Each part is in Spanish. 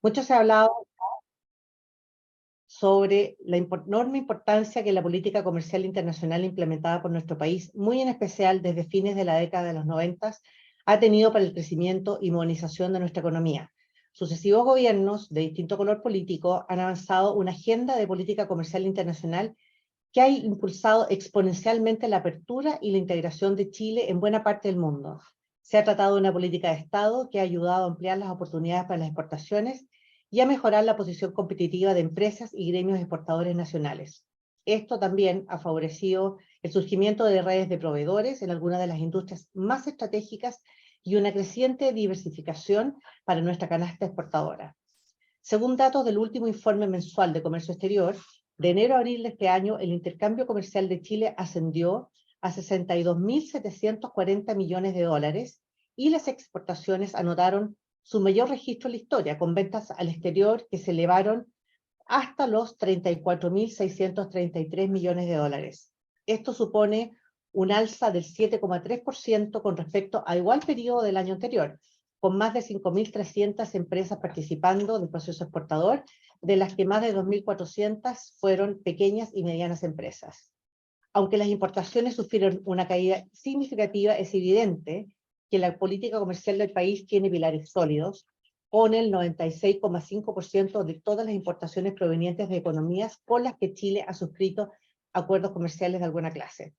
Mucho se ha hablado sobre la enorme importancia que la política comercial internacional implementada por nuestro país, muy en especial desde fines de la década de los 90, ha tenido para el crecimiento y modernización de nuestra economía. Sucesivos gobiernos de distinto color político han avanzado una agenda de política comercial internacional que ha impulsado exponencialmente la apertura y la integración de Chile en buena parte del mundo. Se ha tratado de una política de Estado que ha ayudado a ampliar las oportunidades para las exportaciones y a mejorar la posición competitiva de empresas y gremios exportadores nacionales. Esto también ha favorecido el surgimiento de redes de proveedores en algunas de las industrias más estratégicas y una creciente diversificación para nuestra canasta exportadora. Según datos del último informe mensual de comercio exterior, de enero a abril de este año, el intercambio comercial de Chile ascendió a 62.740 millones de dólares y las exportaciones anotaron su mayor registro en la historia, con ventas al exterior que se elevaron hasta los 34.633 millones de dólares. Esto supone un alza del 7,3% con respecto a igual periodo del año anterior, con más de 5.300 empresas participando del proceso exportador, de las que más de 2.400 fueron pequeñas y medianas empresas. Aunque las importaciones sufrieron una caída significativa, es evidente que la política comercial del país tiene pilares sólidos, con el 96,5% de todas las importaciones provenientes de economías con las que Chile ha suscrito acuerdos comerciales de alguna clase.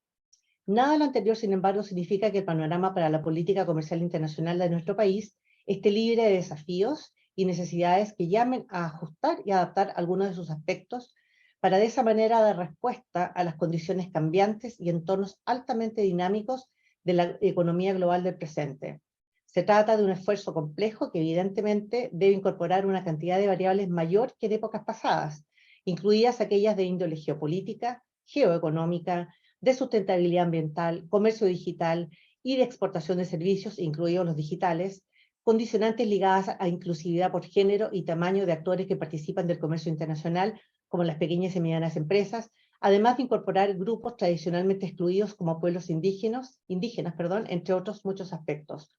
Nada de lo anterior, sin embargo, significa que el panorama para la política comercial internacional de nuestro país esté libre de desafíos y necesidades que llamen a ajustar y adaptar algunos de sus aspectos para de esa manera dar respuesta a las condiciones cambiantes y entornos altamente dinámicos de la economía global del presente. Se trata de un esfuerzo complejo que evidentemente debe incorporar una cantidad de variables mayor que en épocas pasadas, incluidas aquellas de índole geopolítica, geoeconómica, de sustentabilidad ambiental, comercio digital y de exportación de servicios, incluidos los digitales, condicionantes ligadas a inclusividad por género y tamaño de actores que participan del comercio internacional, como las pequeñas y medianas empresas, además de incorporar grupos tradicionalmente excluidos como pueblos indígenas, entre otros muchos aspectos.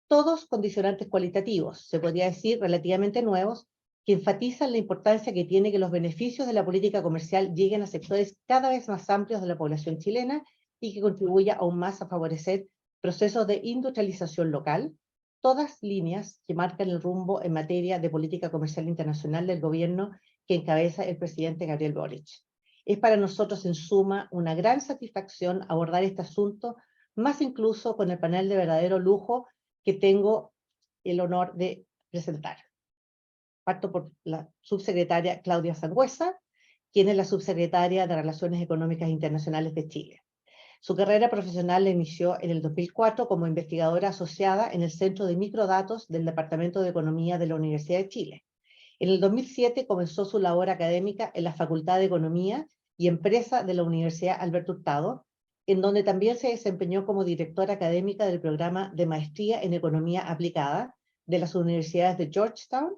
Todos condicionantes cualitativos, se podría decir relativamente nuevos, que enfatizan la importancia que tiene que los beneficios de la política comercial lleguen a sectores cada vez más amplios de la población chilena y que contribuya aún más a favorecer procesos de industrialización local, todas líneas que marcan el rumbo en materia de política comercial internacional del gobierno que encabeza el presidente Gabriel Boric. Es para nosotros, en suma, una gran satisfacción abordar este asunto, más incluso con el panel de verdadero lujo que tengo el honor de presentar. Parto por la subsecretaria Claudia Sangüesa, quien es la subsecretaria de Relaciones Económicas Internacionales de Chile. Su carrera profesional la inició en el 2004 como investigadora asociada en el Centro de Microdatos del Departamento de Economía de la Universidad de Chile. En el 2007 comenzó su labor académica en la Facultad de Economía y Empresa de la Universidad Alberto Hurtado, en donde también se desempeñó como directora académica del programa de Maestría en Economía Aplicada de las universidades de Georgetown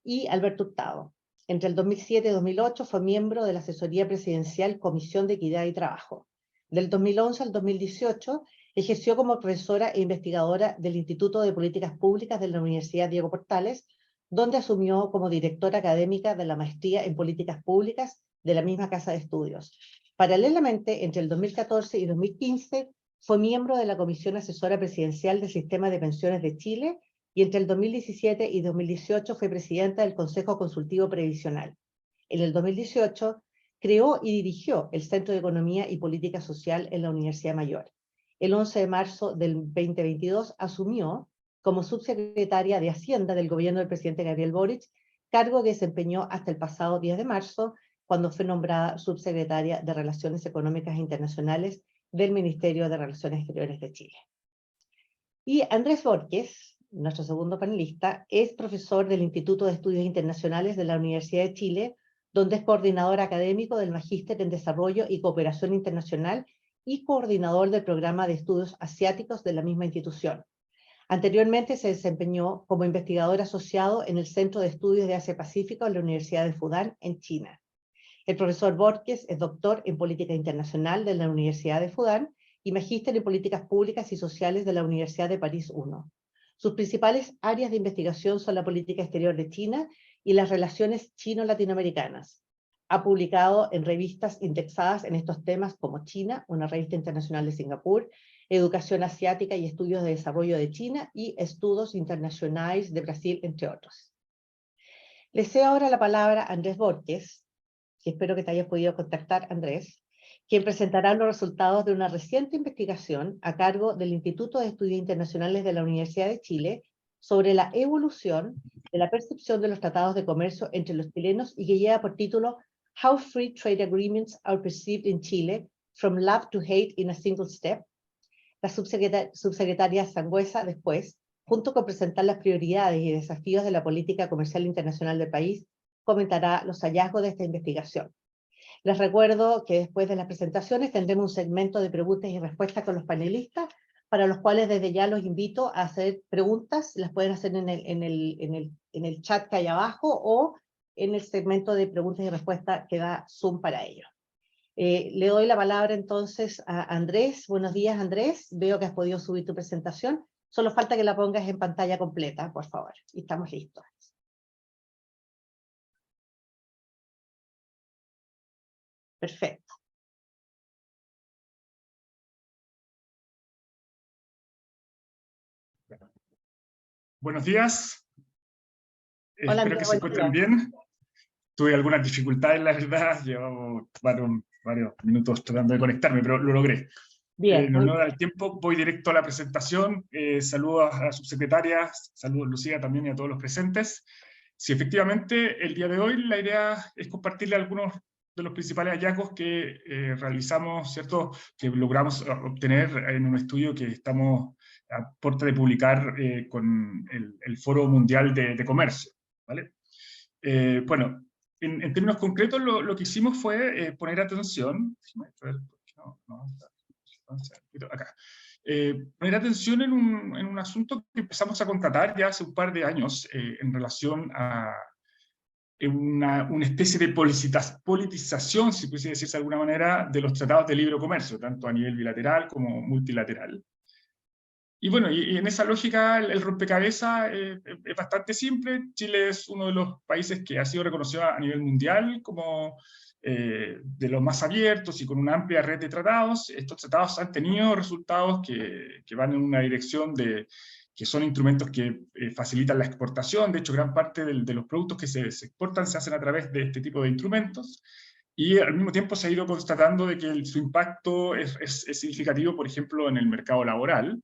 y Alberto Hurtado. Entre el 2007 y 2008 fue miembro de la Asesoría Presidencial Comisión de Equidad y Trabajo. Del 2011 al 2018 ejerció como profesora e investigadora del Instituto de Políticas Públicas de la Universidad Diego Portales, donde asumió como directora académica de la Maestría en Políticas Públicas de la misma casa de estudios. Paralelamente, entre el 2014 y 2015, fue miembro de la Comisión Asesora Presidencial del Sistema de Pensiones de Chile y entre el 2017 y 2018 fue presidenta del Consejo Consultivo Previsional. En el 2018 creó y dirigió el Centro de Economía y Política Social en la Universidad Mayor. El 11 de marzo del 2022 asumió como subsecretaria de Hacienda del gobierno del presidente Gabriel Boric, cargo que desempeñó hasta el pasado 10 de marzo, cuando fue nombrada subsecretaria de Relaciones Económicas Internacionales del Ministerio de Relaciones Exteriores de Chile. Y Andrés Borges, nuestro segundo panelista, es profesor del Instituto de Estudios Internacionales de la Universidad de Chile, donde es coordinador académico del Magíster en Desarrollo y Cooperación Internacional y coordinador del Programa de Estudios Asiáticos de la misma institución. Anteriormente se desempeñó como investigador asociado en el Centro de Estudios de Asia-Pacífico de la Universidad de Fudan, en China. El profesor Borges es doctor en Política Internacional de la Universidad de Fudan y magíster en Políticas Públicas y Sociales de la Universidad de París I. Sus principales áreas de investigación son la política exterior de China y las relaciones chino-latinoamericanas. Ha publicado en revistas indexadas en estos temas como China, una revista internacional de Singapur, Educación Asiática y Estudios de Desarrollo de China y Estudos Internacionales de Brasil, entre otros. Le cedo ahora la palabra a Andrés Borges, que espero que te hayas podido contactar, Andrés, quien presentará los resultados de una reciente investigación a cargo del Instituto de Estudios Internacionales de la Universidad de Chile sobre la evolución de la percepción de los tratados de comercio entre los chilenos y que lleva por título How Free Trade Agreements are Perceived in Chile, From Love to Hate in a Single Step. La subsecretaria Sangüesa después, junto con presentar las prioridades y desafíos de la política comercial internacional del país, comentará los hallazgos de esta investigación. Les recuerdo que después de las presentaciones tendremos un segmento de preguntas y respuestas con los panelistas, para los cuales desde ya los invito a hacer preguntas, las pueden hacer en el chat que hay abajo o en el segmento de preguntas y respuestas que da Zoom para ello. Le doy la palabra entonces a Andrés. Buenos días, Andrés. Veo que has podido subir tu presentación. Solo falta que la pongas en pantalla completa, por favor. Y estamos listos. Perfecto. Buenos días. Hola, Espero que se encuentren bien. Tuve algunas dificultades, la verdad. Llevamos varios minutos tratando de conectarme, pero lo logré. Bien. En honor al tiempo, voy directo a la presentación. Saludos a la subsecretaria, saludos Lucía también y a todos los presentes. Sí, efectivamente, el día de hoy la idea es compartirle algunos de los principales hallazgos que realizamos, ¿cierto?, que logramos obtener en un estudio que estamos a puerta de publicar con el Foro Mundial de Comercio, ¿vale? Bueno, en términos concretos, lo que hicimos fue poner atención, acá. Poner atención en un asunto que empezamos a contratar ya hace un par de años en relación a una especie de politización, si pudiese decirse de alguna manera, de los tratados de libre comercio, tanto a nivel bilateral como multilateral. Y bueno, y en esa lógica el rompecabezas es bastante simple. Chile es uno de los países que ha sido reconocido a nivel mundial como de los más abiertos y con una amplia red de tratados. Estos tratados han tenido resultados que van en una dirección que son instrumentos que facilitan la exportación. De hecho, gran parte de los productos que se exportan se hacen a través de este tipo de instrumentos. Y al mismo tiempo se ha ido constatando de que su impacto es significativo, por ejemplo, en el mercado laboral.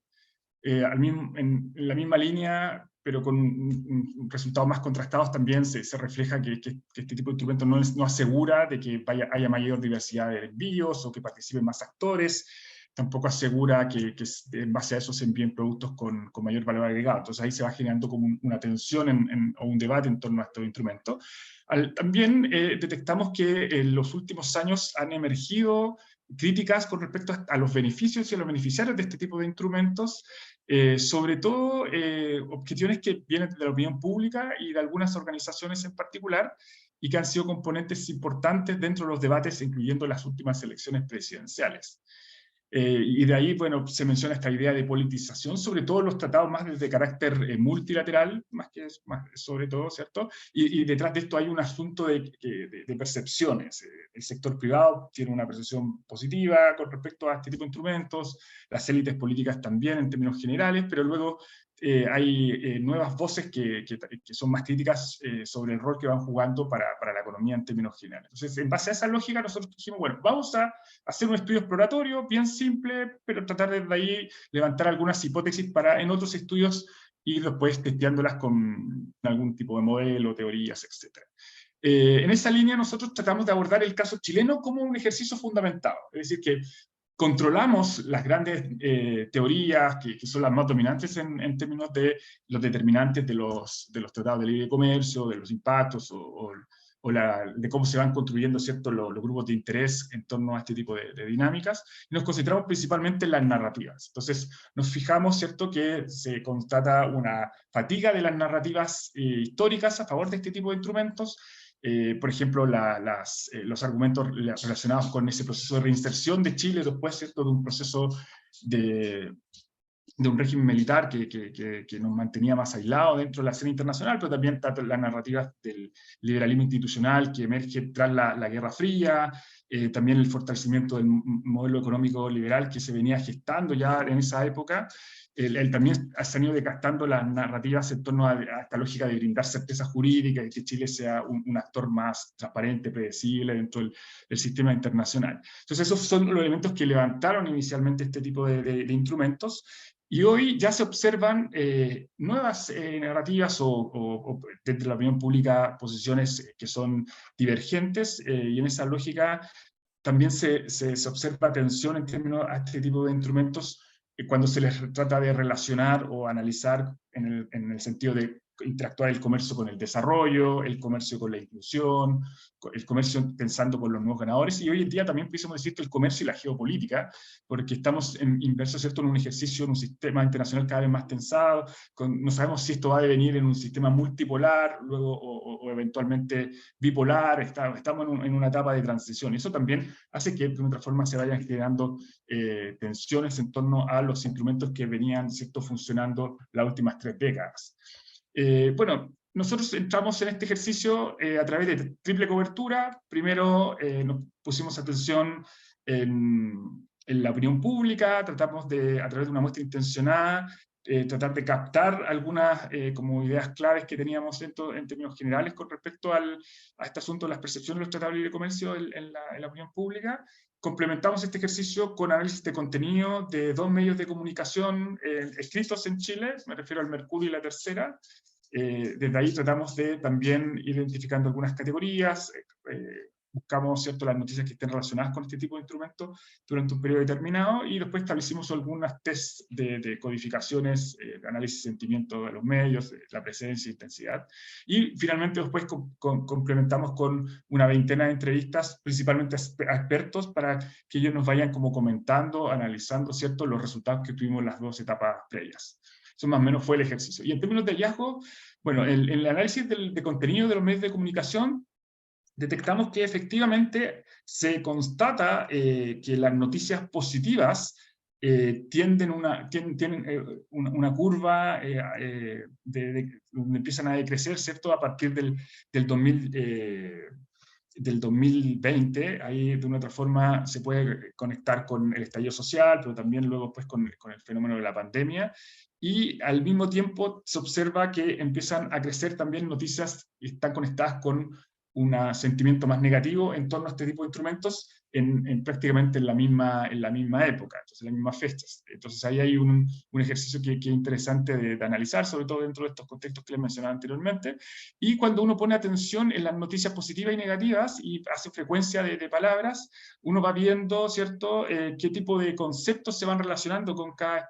En la misma línea, pero con resultados más contrastados, también se refleja que este tipo de instrumentos no asegura de que haya mayor diversidad de envíos o que participen más actores, tampoco asegura que en base a eso se envíen productos con mayor valor agregado. Entonces ahí se va generando como una tensión o un debate en torno a estos instrumentos. También detectamos que en los últimos años han emergido críticas con respecto a los beneficios y a los beneficiarios de este tipo de instrumentos, sobre todo objeciones que vienen de la opinión pública y de algunas organizaciones en particular, y que han sido componentes importantes dentro de los debates, incluyendo las últimas elecciones presidenciales. Y de ahí, bueno, se menciona esta idea de politización, sobre todo los tratados más de carácter multilateral, más sobre todo, ¿cierto? Y detrás de esto hay un asunto de percepciones. El sector privado tiene una percepción positiva con respecto a este tipo de instrumentos, las élites políticas también en términos generales, pero luego hay nuevas voces que son más críticas sobre el rol que van jugando para la economía en términos generales. Entonces, en base a esa lógica, nosotros dijimos, bueno, vamos a hacer un estudio exploratorio bien simple, pero tratar desde ahí levantar algunas hipótesis para en otros estudios ir después testeándolas con algún tipo de modelo, teorías, etc. En esa línea nosotros tratamos de abordar el caso chileno como un ejercicio fundamentado, es decir, que controlamos las grandes teorías que son las más dominantes en términos de los determinantes de los tratados de libre comercio, de los impactos de cómo se van construyendo, ¿cierto?, los grupos de interés en torno a este tipo de dinámicas, y nos concentramos principalmente en las narrativas. Entonces nos fijamos, ¿cierto?, que se constata una fatiga de las narrativas históricas a favor de este tipo de instrumentos. Por ejemplo, los argumentos relacionados con ese proceso de reinserción de Chile después, ¿cierto?, de un proceso de de un régimen militar que nos mantenía más aislados dentro de la escena internacional, pero también las narrativas del liberalismo institucional que emerge tras la Guerra Fría, también el fortalecimiento del modelo económico liberal que se venía gestando ya en esa época. Él también se han ido decantando las narrativas en torno a esta lógica de brindar certeza jurídica y que Chile sea un actor más transparente, predecible dentro del sistema internacional. Entonces esos son los elementos que levantaron inicialmente este tipo de instrumentos. Y hoy ya se observan nuevas narrativas o dentro de la opinión pública posiciones que son divergentes, y en esa lógica también se observa tensión en términos a este tipo de instrumentos cuando se les trata de relacionar o analizar en el sentido de interactuar el comercio con el desarrollo, el comercio con la inclusión, el comercio pensando con los nuevos ganadores, y hoy en día también pudiésemos decir que el comercio y la geopolítica, porque estamos inversos, ¿cierto?, en un ejercicio, en un sistema internacional cada vez más tensado, no sabemos si esto va a devenir en un sistema multipolar, luego o eventualmente bipolar, estamos en una etapa de transición, y eso también hace que de otra forma se vayan generando tensiones en torno a los instrumentos que venían, ¿cierto?, funcionando las últimas 3 décadas. Bueno, nosotros entramos en este ejercicio a través de triple cobertura. Primero nos pusimos atención en la opinión pública, tratamos de, a través de una muestra intencionada, tratar de captar algunas como ideas claves que teníamos en términos generales con respecto a este asunto de las percepciones de los tratados de libre comercio en la opinión pública. Complementamos este ejercicio con análisis de contenido de 2 medios de comunicación escritos en Chile, me refiero al Mercurio y La Tercera. Desde ahí tratamos de también ir identificando algunas categorías, buscamos, ¿cierto?, las noticias que estén relacionadas con este tipo de instrumentos durante un periodo determinado, y después establecimos algunas test de codificaciones, de análisis de sentimiento de los medios, la presencia e intensidad, y finalmente después complementamos con una veintena de entrevistas, principalmente a expertos, para que ellos nos vayan como comentando, analizando, ¿cierto?, los resultados que tuvimos en las 2 etapas previas. Eso más o menos fue el ejercicio. Y en términos de hallazgo, bueno, en el análisis de contenido de los medios de comunicación, detectamos que efectivamente se constata que las noticias positivas tienen una curva donde empiezan a decrecer, ¿cierto?, a partir del 2020, ahí de una otra forma se puede conectar con el estallido social, pero también luego pues, con el fenómeno de la pandemia, y al mismo tiempo se observa que empiezan a crecer también noticias que están conectadas con un sentimiento más negativo en torno a este tipo de instrumentos prácticamente en la misma época, entonces en las mismas fechas. Entonces ahí hay un ejercicio que es interesante de analizar, sobre todo dentro de estos contextos que les mencionaba anteriormente, y cuando uno pone atención en las noticias positivas y negativas y hace frecuencia de palabras, uno va viendo, ¿cierto?, qué tipo de conceptos se van relacionando con cada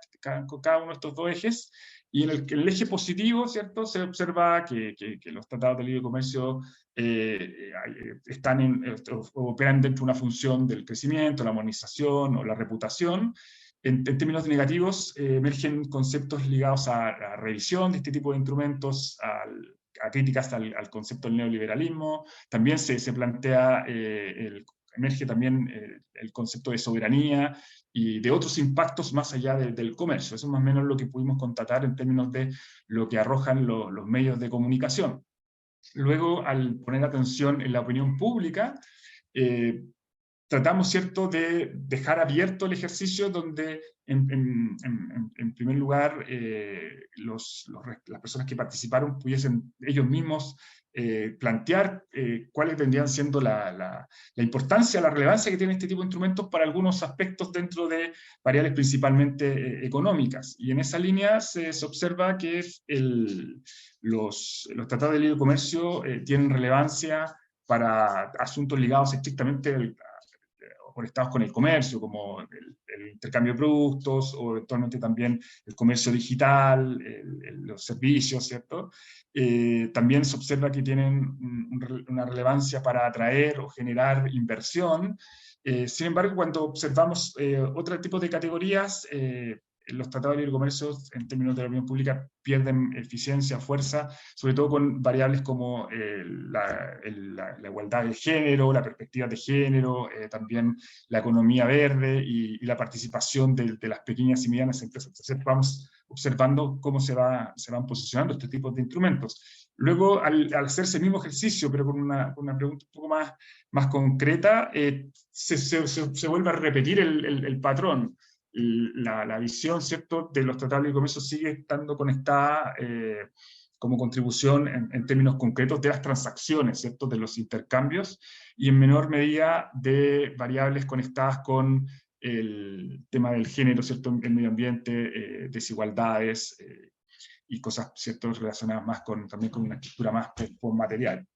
uno de estos 2 ejes, y en el eje positivo, ¿cierto?, se observa que los tratados de libre comercio operan dentro de una función del crecimiento, la armonización o la reputación. En términos negativos, emergen conceptos ligados a la revisión de este tipo de instrumentos, a críticas al concepto del neoliberalismo. También se plantea, emerge también el concepto de soberanía y de otros impactos más allá del comercio. Eso es más o menos lo que pudimos constatar en términos de lo que arrojan los medios de comunicación. Luego, al poner atención en la opinión pública, tratamos, ¿cierto?, de dejar abierto el ejercicio donde, en primer lugar, las personas que participaron pudiesen ellos mismos plantear cuáles vendrían siendo la importancia, la relevancia que tiene este tipo de instrumentos para algunos aspectos dentro de variables principalmente económicas. Y en esa línea se observa que los tratados de libre comercio tienen relevancia para asuntos ligados estrictamente conectados con el comercio, como el intercambio de productos, o eventualmente también el comercio digital, los servicios, ¿cierto? También se observa que tienen una relevancia para atraer o generar inversión. Sin embargo, cuando observamos otro tipo de categorías, los tratados de libre comercio, en términos de la opinión pública, pierden eficiencia, fuerza, sobre todo con variables como la igualdad de género, la perspectiva de género, también la economía verde y la participación de las pequeñas y medianas empresas. Entonces vamos observando cómo se van posicionando este tipo de instrumentos. Luego, al hacer ese mismo ejercicio, pero con una pregunta un poco más concreta, se vuelve a repetir el patrón. La visión, ¿cierto?, de los tratados de libre comercio sigue estando conectada como contribución en términos concretos de las transacciones, ¿cierto?, de los intercambios, y en menor medida de variables conectadas con el tema del género, ¿cierto?, el medio ambiente, desigualdades y cosas, ¿cierto?, relacionadas más también con una estructura más material.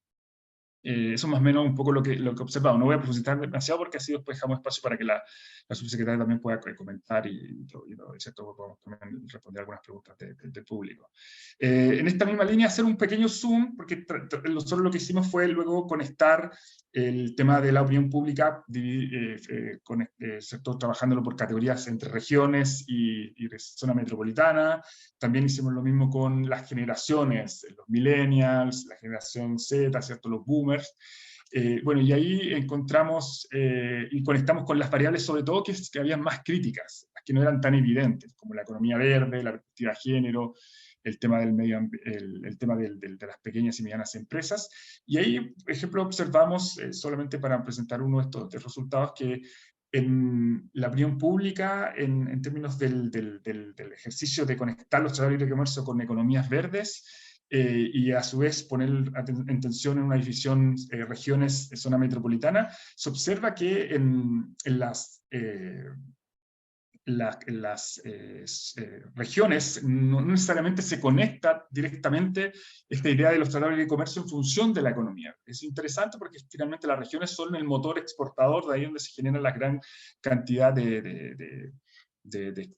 Eso más o menos un poco lo que he observado. No voy a profundizar demasiado porque así después dejamos espacio para que la subsecretaria también pueda comentar y ¿cierto?, podemos también responder algunas preguntas del público. En esta misma línea, hacer un pequeño zoom, porque nosotros lo que hicimos fue luego conectar el tema de la opinión pública, ¿cierto?, trabajándolo por categorías entre regiones y zona metropolitana. También hicimos lo mismo con las generaciones, los millennials, la generación Z, ¿cierto?, los boomers. Bueno, y ahí encontramos y conectamos con las variables, sobre todo, que habían más críticas, las que no eran tan evidentes, como la economía verde, la perspectiva de género, el tema del medio el tema de las pequeñas y medianas empresas. Y ahí, por ejemplo, observamos, solamente para presentar uno de estos resultados, que en la opinión pública, en términos del ejercicio de conectar los tratados de libre comercio con economías verdes, y a su vez poner en tensión en una división regiones, zona metropolitana, se observa que en las regiones no necesariamente se conecta directamente esta idea de los tratados de libre comercio en función de la economía. Es interesante porque finalmente las regiones son el motor exportador, de ahí donde se genera la gran cantidad de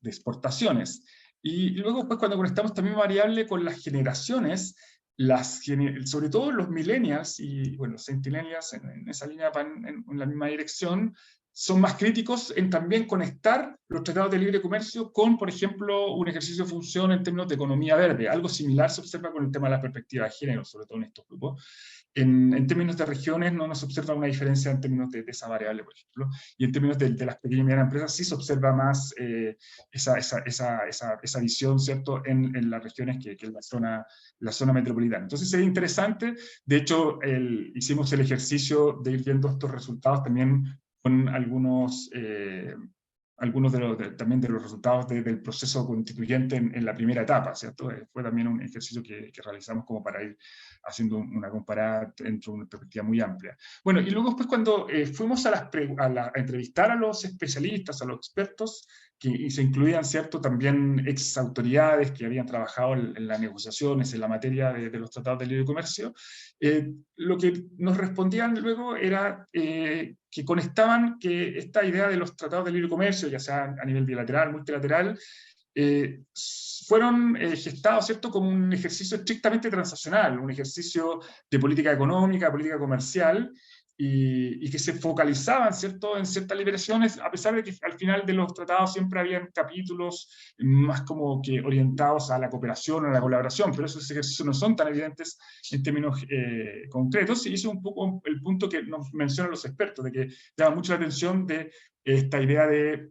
exportaciones. Y luego, pues, cuando conectamos también variable con las generaciones, sobre todo los millennials y, bueno, los centennials en esa línea van en la misma dirección, son más críticos en también conectar los tratados de libre comercio con, por ejemplo, un ejercicio de función en términos de economía verde. Algo similar se observa con el tema de la perspectiva de género, sobre todo en estos grupos. En términos de regiones no nos observa una diferencia en términos de esa variable, por ejemplo, y en términos de las pequeñas y medianas empresas sí se observa más esa visión, ¿cierto?, en las regiones que en la zona metropolitana. Entonces es interesante. De hecho, hicimos el ejercicio de ir viendo estos resultados también con algunos también de los resultados del proceso constituyente en la primera etapa, ¿cierto? Fue también un ejercicio que realizamos como para ir haciendo una comparada dentro de una perspectiva muy amplia. Bueno, y luego después cuando fuimos a entrevistar a los especialistas, a los expertos, y se incluían, ¿cierto?, también ex autoridades que habían trabajado en las negociaciones, en la materia de los tratados de libre comercio, lo que nos respondían luego era que conectaban que esta idea de los tratados de libre comercio, ya sea a nivel bilateral, multilateral, fueron gestados, ¿cierto?, como un ejercicio estrictamente transaccional, un ejercicio de política económica, política comercial, y que se focalizaban, ¿cierto?, en ciertas liberaciones, a pesar de que al final de los tratados siempre habían capítulos más como que orientados a la cooperación o a la colaboración, pero esos ejercicios no son tan evidentes en términos concretos, y eso es un poco el punto que nos mencionan los expertos, de que llama mucho la atención de esta idea de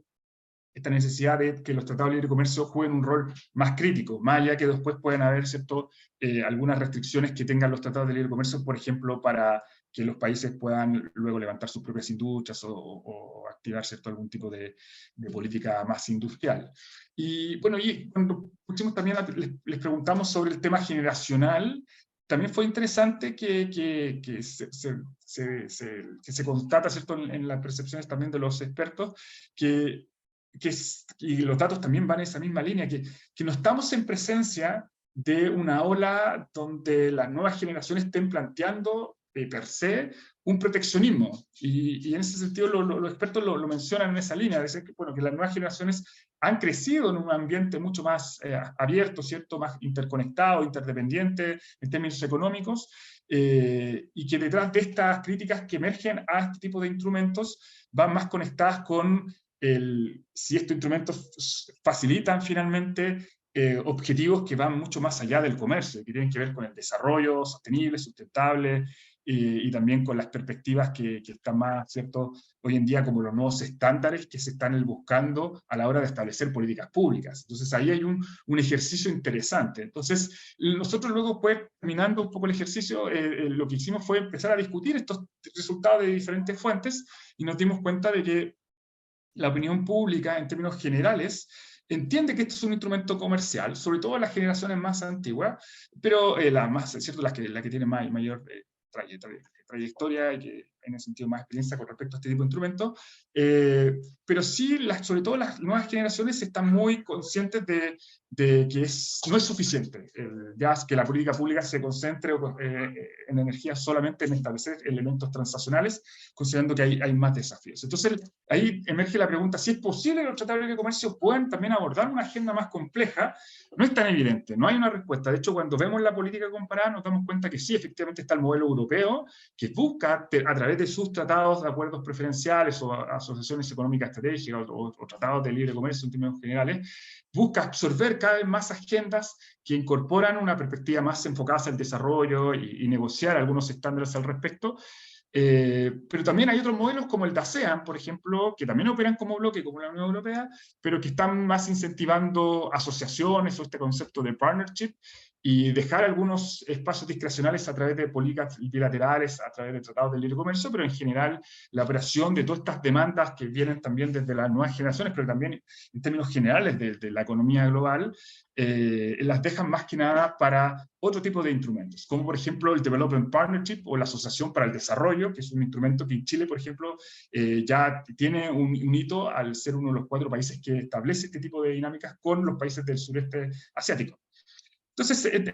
esta necesidad de que los tratados de libre comercio jueguen un rol más crítico, más allá que después pueden haber, ¿cierto?, algunas restricciones que tengan los tratados de libre comercio, por ejemplo, para que los países puedan luego levantar sus propias industrias o activar, ¿cierto?, algún tipo de política más industrial. Y bueno, y cuando pusimos también, les preguntamos sobre el tema generacional, también fue interesante que se constata, ¿cierto?, en las percepciones también de los expertos, y los datos también van en esa misma línea, que no estamos en presencia de una ola donde las nuevas generaciones estén planteando per se un proteccionismo, y en ese sentido los expertos lo mencionan en esa línea, dicen que, bueno, que las nuevas generaciones han crecido en un ambiente mucho más abierto, ¿cierto?, más interconectado, interdependiente en términos económicos, y que detrás de estas críticas que emergen a este tipo de instrumentos van más conectadas con si estos instrumentos facilitan finalmente objetivos que van mucho más allá del comercio, que tienen que ver con el desarrollo sostenible, sustentable, y también con las perspectivas que están más, ¿cierto?, hoy en día como los nuevos estándares que se están buscando a la hora de establecer políticas públicas. Entonces ahí hay un ejercicio interesante. Entonces nosotros luego, pues, terminando un poco el ejercicio, lo que hicimos fue empezar a discutir estos resultados de diferentes fuentes y nos dimos cuenta de que la opinión pública, en términos generales, entiende que esto es un instrumento comercial, sobre todo las generaciones más antiguas, pero las más, es cierto, la que tienen mayor trayectoria y que en ese sentido más experiencia con respecto a este tipo de instrumentos, pero sí, sobre todo las nuevas generaciones están muy conscientes de que no es suficiente, ya que la política pública se concentre en energía solamente en establecer elementos transaccionales, considerando que hay más desafíos. Entonces, ahí emerge la pregunta, si es posible que los tratados de libre comercio puedan también abordar una agenda más compleja. No es tan evidente, no hay una respuesta. De hecho, cuando vemos la política comparada, nos damos cuenta que sí, efectivamente está el modelo europeo, que busca, a través de sus tratados de acuerdos preferenciales o asociaciones económicas estratégicas o tratados de libre comercio en términos generales, busca absorber cada vez más agendas que incorporan una perspectiva más enfocada hacia el desarrollo y negociar algunos estándares al respecto. Pero también hay otros modelos como el de ASEAN, por ejemplo, que también operan como bloque, como la Unión Europea, pero que están más incentivando asociaciones o este concepto de partnership y dejar algunos espacios discrecionales a través de políticas bilaterales, a través de tratados de libre comercio, pero en general la operación de todas estas demandas que vienen también desde las nuevas generaciones, pero también en términos generales de la economía global, las dejan más que nada para otro tipo de instrumentos, como por ejemplo el Development Partnership o la Asociación para el Desarrollo, que es un instrumento que en Chile, por ejemplo, ya tiene un hito al ser uno de los 4 países que establece este tipo de dinámicas con los países del sureste asiático. Entonces,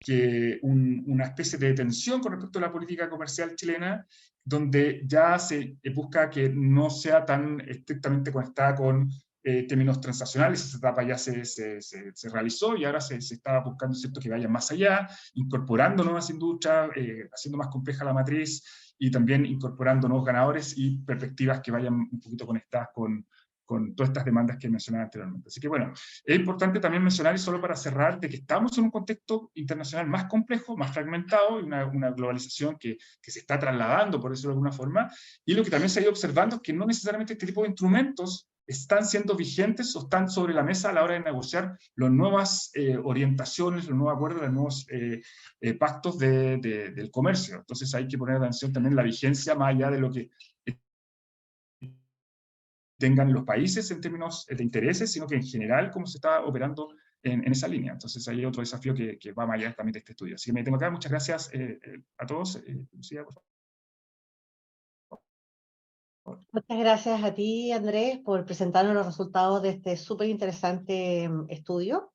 que una especie de tensión con respecto a la política comercial chilena, donde ya se busca que no sea tan estrictamente conectada con términos transaccionales. Esa etapa ya se realizó y ahora se está buscando, ¿cierto?, que vaya más allá, incorporando nuevas industrias, haciendo más compleja la matriz y también incorporando nuevos ganadores y perspectivas que vayan un poquito conectadas con todas estas demandas que mencionaba anteriormente. Así que bueno, es importante también mencionar, y solo para cerrar, de que estamos en un contexto internacional más complejo, más fragmentado, y una globalización que se está trasladando, por decirlo de alguna forma, y lo que también se ha ido observando es que no necesariamente este tipo de instrumentos están siendo vigentes o están sobre la mesa a la hora de negociar las nuevas orientaciones, los nuevos acuerdos, los nuevos pactos del comercio. Entonces hay que poner atención también a la vigencia más allá de lo que tengan los países en términos de intereses, sino que en general cómo se está operando en esa línea. Entonces hay otro desafío que va más allá también de este estudio. Así que me tengo acá. Muchas gracias a todos. Lucía, por favor. Muchas gracias a ti, Andrés, por presentarnos los resultados de este súper interesante estudio.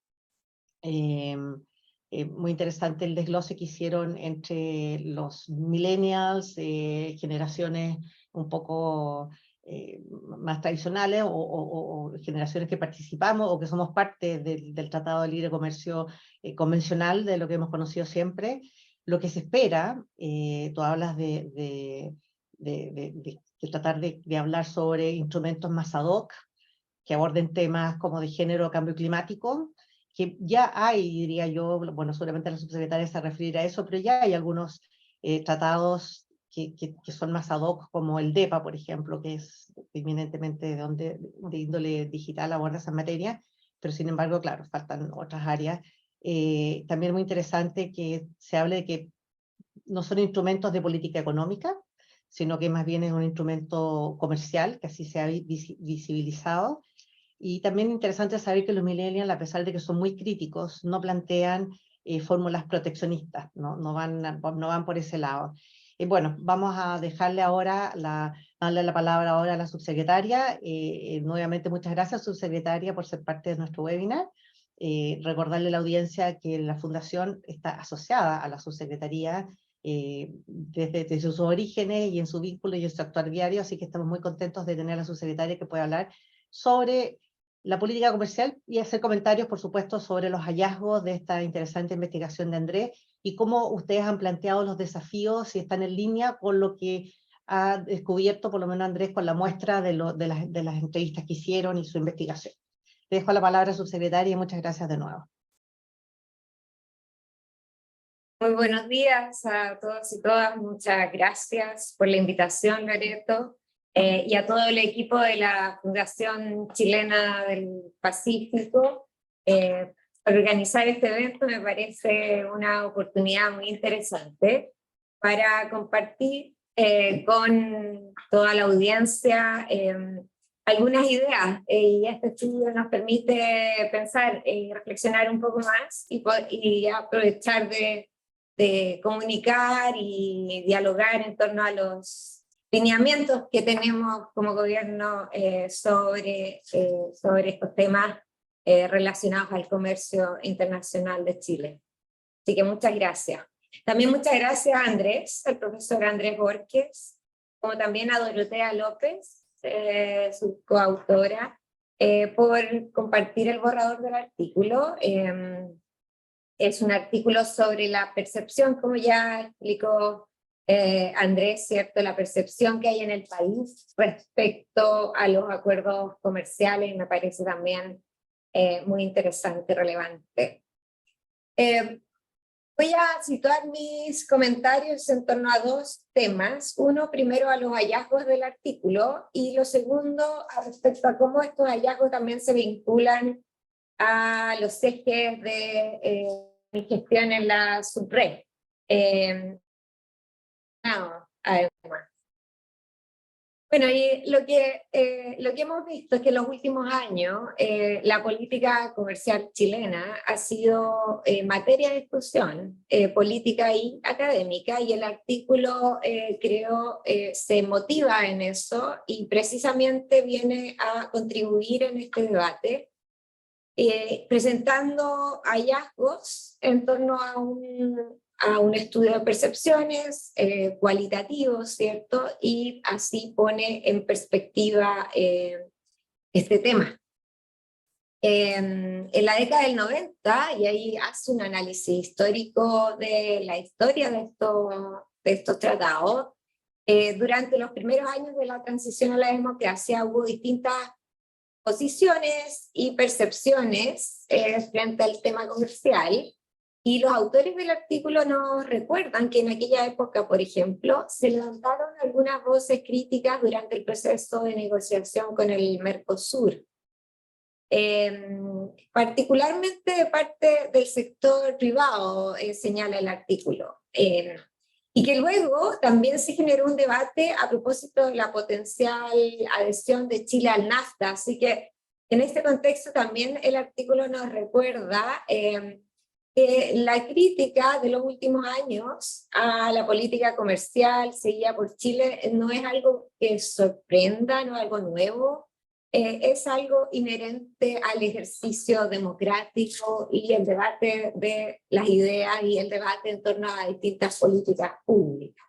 Muy interesante el desglose que hicieron entre los millennials, generaciones un poco más tradicionales o generaciones que participamos o que somos parte del Tratado de Libre Comercio convencional, de lo que hemos conocido siempre. Lo que se espera, tú hablas de tratar de hablar sobre instrumentos más ad hoc, que aborden temas como de género o cambio climático, que ya hay, diría yo, bueno, seguramente la subsecretaria se referirá a eso, pero ya hay algunos tratados que son más ad hoc, como el DEPA, por ejemplo, que es eminentemente de índole digital, aborda esa materia, pero sin embargo, claro, faltan otras áreas. También muy interesante que se hable de que no son instrumentos de política económica, sino que más bien es un instrumento comercial, que así se ha visibilizado. Y también interesante saber que los millennials, a pesar de que son muy críticos, no plantean fórmulas proteccionistas, no van por ese lado. Bueno, vamos a darle la palabra ahora a la subsecretaria. Nuevamente, muchas gracias, subsecretaria, por ser parte de nuestro webinar. Recordarle a la audiencia que la Fundación está asociada a la subsecretaría desde sus orígenes y en su vínculo y en su actuar diario, así que estamos muy contentos de tener a la subsecretaria que pueda hablar sobre la política comercial y hacer comentarios, por supuesto, sobre los hallazgos de esta interesante investigación de Andrés y cómo ustedes han planteado los desafíos, si están en línea con lo que ha descubierto, por lo menos Andrés, con la muestra de las entrevistas que hicieron y su investigación. Le dejo la palabra a su secretaria y muchas gracias de nuevo. Muy buenos días a todos y todas. Muchas gracias por la invitación, Loreto, y a todo el equipo de la Fundación Chilena del Pacífico. Organizar este evento me parece una oportunidad muy interesante para compartir con toda la audiencia algunas ideas, y este estudio nos permite pensar y reflexionar un poco más y aprovechar de comunicar y dialogar en torno a los lineamientos que tenemos como gobierno sobre estos temas relacionados al comercio internacional de Chile. Así que muchas gracias. También muchas gracias a Andrés, al profesor Andrés Borges, como también a Dorotea López, su coautora, por compartir el borrador del artículo. Es un artículo sobre la percepción, como ya explicó Andrés, ¿cierto? La percepción que hay en el país respecto a los acuerdos comerciales, me parece también muy interesante y relevante. Voy a situar mis comentarios en torno a dos temas. Uno, primero a los hallazgos del artículo, y lo segundo, respecto a cómo estos hallazgos también se vinculan a los ejes de mi gestión en la subred. Bueno, y lo que hemos visto es que en los últimos años la política comercial chilena ha sido materia de discusión política y académica, y el artículo creo se motiva en eso y precisamente viene a contribuir en este debate, presentando hallazgos en torno a un estudio de percepciones cualitativo, ¿cierto? Y así pone en perspectiva este tema. En la década del 90, y ahí hace un análisis histórico de la historia de estos tratados, durante los primeros años de la transición a la democracia hubo distintas posiciones y percepciones frente al tema comercial, y los autores del artículo nos recuerdan que en aquella época, por ejemplo, se levantaron algunas voces críticas durante el proceso de negociación con el Mercosur, particularmente de parte del sector privado, señala el artículo, y que luego también se generó un debate a propósito de la potencial adhesión de Chile al NAFTA. Así que en este contexto también el artículo nos recuerda que la crítica de los últimos años a la política comercial seguida por Chile no es algo que sorprenda, no es algo nuevo, es algo inherente al ejercicio democrático y el debate de las ideas y el debate en torno a distintas políticas públicas.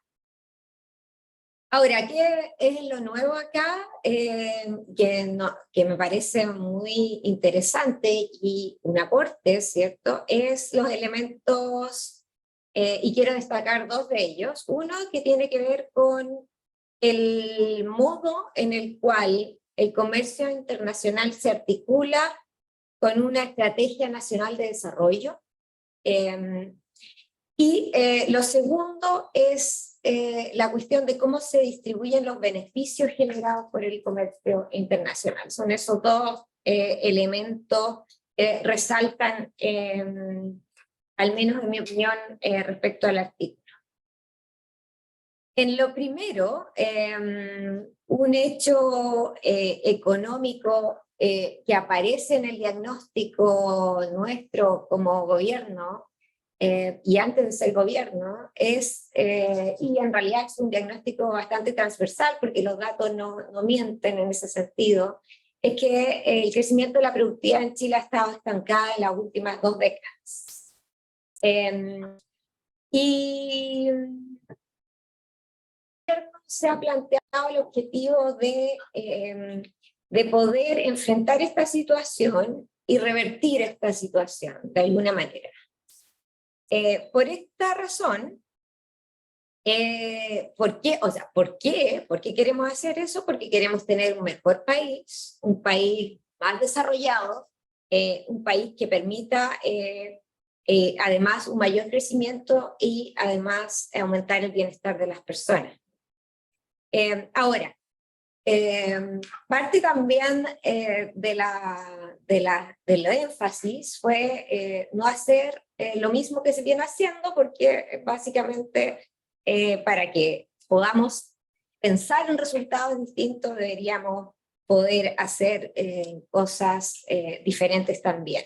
Ahora, ¿qué es lo nuevo acá? Que me parece muy interesante y un aporte, ¿cierto? Es los elementos, y quiero destacar dos de ellos. Uno que tiene que ver con el modo en el cual el comercio internacional se articula con una estrategia nacional de desarrollo. Y lo segundo es la cuestión de cómo se distribuyen los beneficios generados por el comercio internacional. Son esos dos elementos que resaltan, al menos en mi opinión, respecto al artículo. En lo primero, un hecho económico que aparece en el diagnóstico nuestro como gobierno, y antes de ser gobierno, y en realidad es un diagnóstico bastante transversal porque los datos no mienten en ese sentido, es que el crecimiento de la productividad en Chile ha estado estancada en las últimas 2 décadas. Y se ha planteado el objetivo de poder enfrentar esta situación y revertir esta situación de alguna manera. Por esta razón, ¿Por qué? O sea, ¿por qué? ¿Por qué queremos hacer eso? Porque queremos tener un mejor país, un país más desarrollado, un país que permita además un mayor crecimiento y además aumentar el bienestar de las personas. Ahora, parte también del énfasis fue no hacer lo mismo que se viene haciendo, porque básicamente para que podamos pensar en resultados distintos deberíamos poder hacer cosas diferentes también.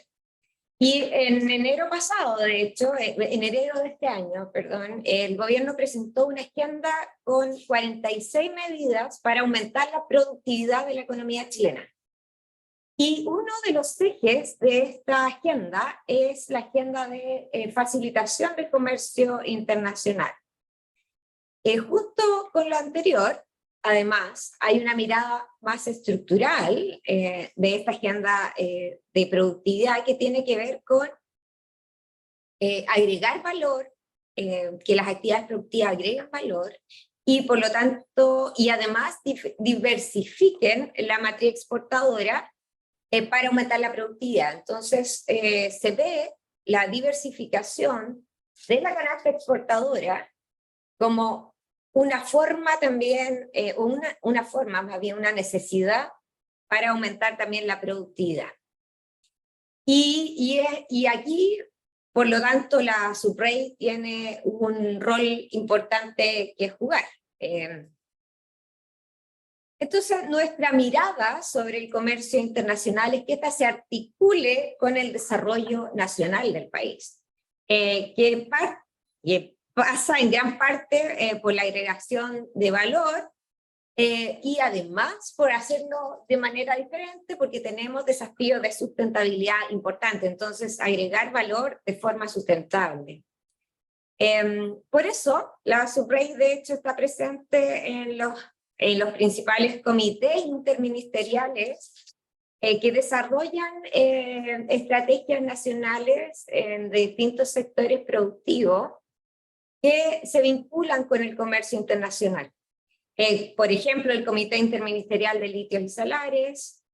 Y en enero pasado, de hecho, en enero de este año, perdón, el gobierno presentó una agenda con 46 medidas para aumentar la productividad de la economía chilena. Y uno de los ejes de esta agenda es la agenda de facilitación del comercio internacional. Justo con lo anterior, además, hay una mirada más estructural de esta agenda de productividad que tiene que ver con agregar valor, que las actividades productivas agreguen valor, y por lo tanto, y además diversifiquen la matriz exportadora para aumentar la productividad. Entonces, se ve la diversificación de la canasta exportadora como una forma también, una forma, más bien una necesidad para aumentar también la productividad. Y aquí, por lo tanto, la SUBREI tiene un rol importante que jugar. Entonces, nuestra mirada sobre el comercio internacional es que ésta se articule con el desarrollo nacional del país, que pasa en gran parte por la agregación de valor y además por hacerlo de manera diferente porque tenemos desafíos de sustentabilidad importantes, entonces agregar valor de forma sustentable. Por eso la SUBREI de hecho está presente en los principales comités interministeriales que desarrollan estrategias nacionales de distintos sectores productivos que se vinculan con el comercio internacional. Por ejemplo, el Comité Interministerial de Litios y Salares,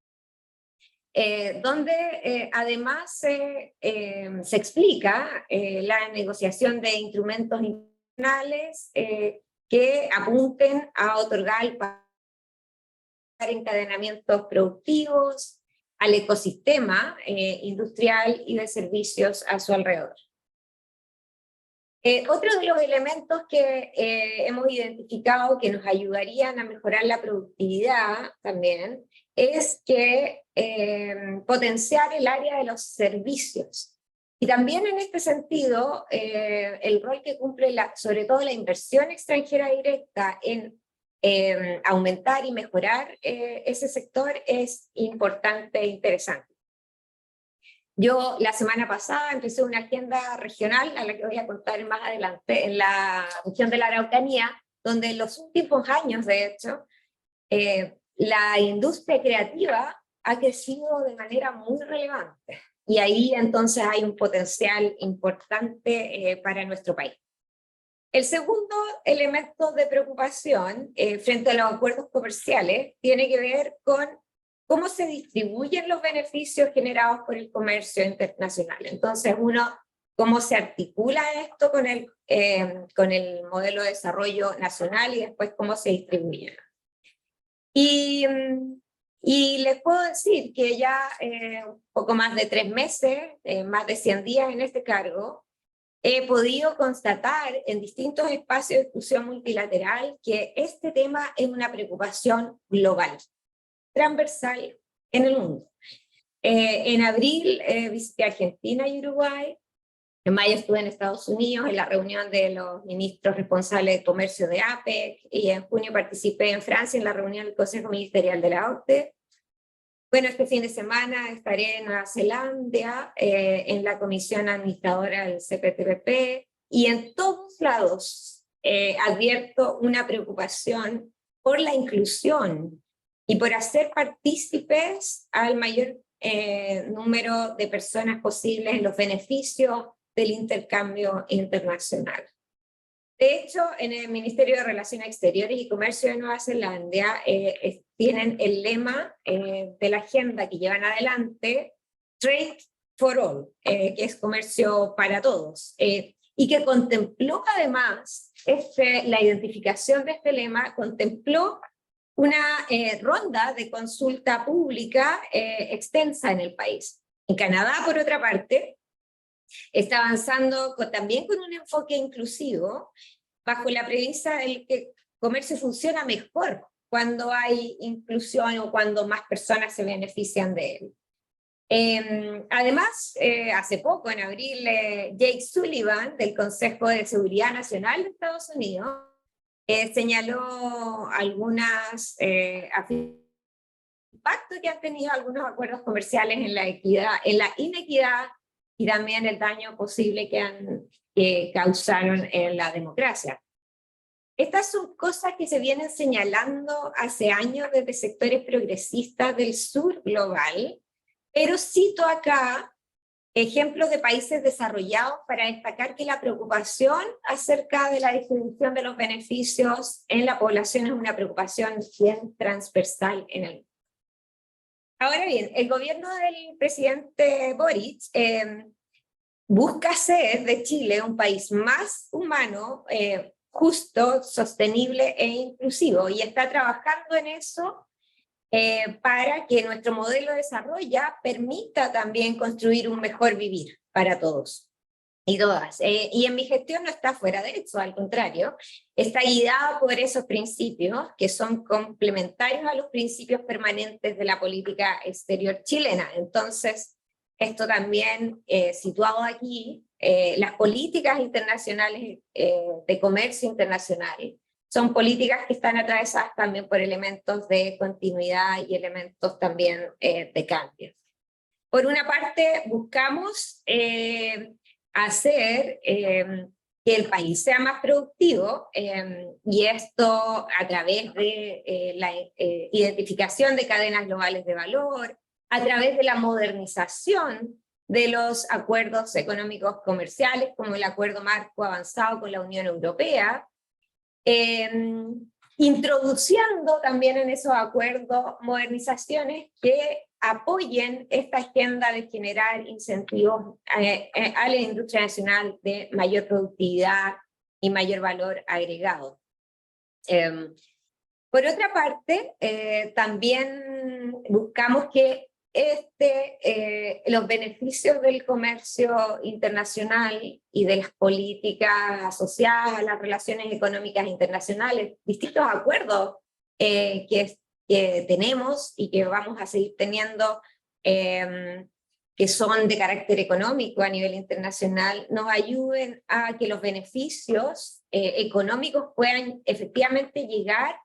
donde además se explica la negociación de instrumentos internacionales que apunten a otorgar encadenamientos productivos al ecosistema industrial y de servicios a su alrededor. Otro de los elementos que hemos identificado que nos ayudarían a mejorar la productividad también es que potenciar el área de los servicios. Y también en este sentido, el rol que cumple sobre todo la inversión extranjera directa en aumentar y mejorar ese sector es importante e interesante. Yo la semana pasada empecé una agenda regional a la que voy a contar más adelante en la región de la Araucanía, donde en los últimos años, de hecho, la industria creativa ha crecido de manera muy relevante. Y ahí entonces hay un potencial importante para nuestro país. El segundo elemento de preocupación frente a los acuerdos comerciales tiene que ver con cómo se distribuyen los beneficios generados por el comercio internacional. Entonces, cómo se articula esto con el modelo de desarrollo nacional y después cómo se distribuyen. Y les puedo decir que ya un poco más de 3 meses, más de 100 días en este cargo, he podido constatar en distintos espacios de discusión multilateral que este tema es una preocupación global, transversal en el mundo. En abril visité Argentina y Uruguay, en mayo estuve en Estados Unidos en la reunión de los ministros responsables de comercio de APEC, y en junio participé en Francia en la reunión del Consejo Ministerial de la OCDE. Bueno, este fin de semana estaré en Nueva Zelanda, en la comisión administradora del CPTPP, y en todos lados advierto una preocupación por la inclusión y por hacer partícipes al mayor número de personas posibles en los beneficios del intercambio internacional. De hecho, en el Ministerio de Relaciones Exteriores y Comercio de Nueva Zelanda tienen el lema de la agenda que llevan adelante, Trade for All, que es comercio para todos, y que contempló además la identificación de este lema, contempló una ronda de consulta pública extensa en el país. En Canadá, por otra parte, está avanzando también con un enfoque inclusivo, bajo la premisa de que el comercio funciona mejor cuando hay inclusión o cuando más personas se benefician de él. Además, hace poco, en abril, Jake Sullivan, del Consejo de Seguridad Nacional de Estados Unidos, señaló algunas impactos que han tenido algunos acuerdos comerciales en la equidad, en la inequidad, y también el daño posible que causaron en la democracia. Estas son cosas que se vienen señalando hace años desde sectores progresistas del sur global, pero cito acá ejemplos de países desarrollados para destacar que la preocupación acerca de la distribución de los beneficios en la población es una preocupación bien transversal en el mundo. Ahora bien, el gobierno del presidente Boric busca hacer de Chile un país más humano, justo, sostenible e inclusivo, y está trabajando en eso para que nuestro modelo de desarrollo permita también construir un mejor vivir para todos y todas. Y en mi gestión no está fuera de eso, al contrario, está guiada por esos principios que son complementarios a los principios permanentes de la política exterior chilena. Entonces, esto también situado aquí, las políticas internacionales de comercio internacional son políticas que están atravesadas también por elementos de continuidad y elementos también de cambio. Por una parte, buscamos hacer que el país sea más productivo, y esto a través de la identificación de cadenas globales de valor, a través de la modernización de los acuerdos económicos comerciales, como el acuerdo marco avanzado con la Unión Europea, introduciendo también en esos acuerdos modernizaciones que apoyen esta agenda de generar incentivos a la industria nacional de mayor productividad y mayor valor agregado. Por otra parte, también buscamos que los beneficios del comercio internacional y de las políticas asociadas a las relaciones económicas internacionales, distintos acuerdos que tenemos y que vamos a seguir teniendo, que son de carácter económico a nivel internacional, nos ayuden a que los beneficios económicos puedan efectivamente llegar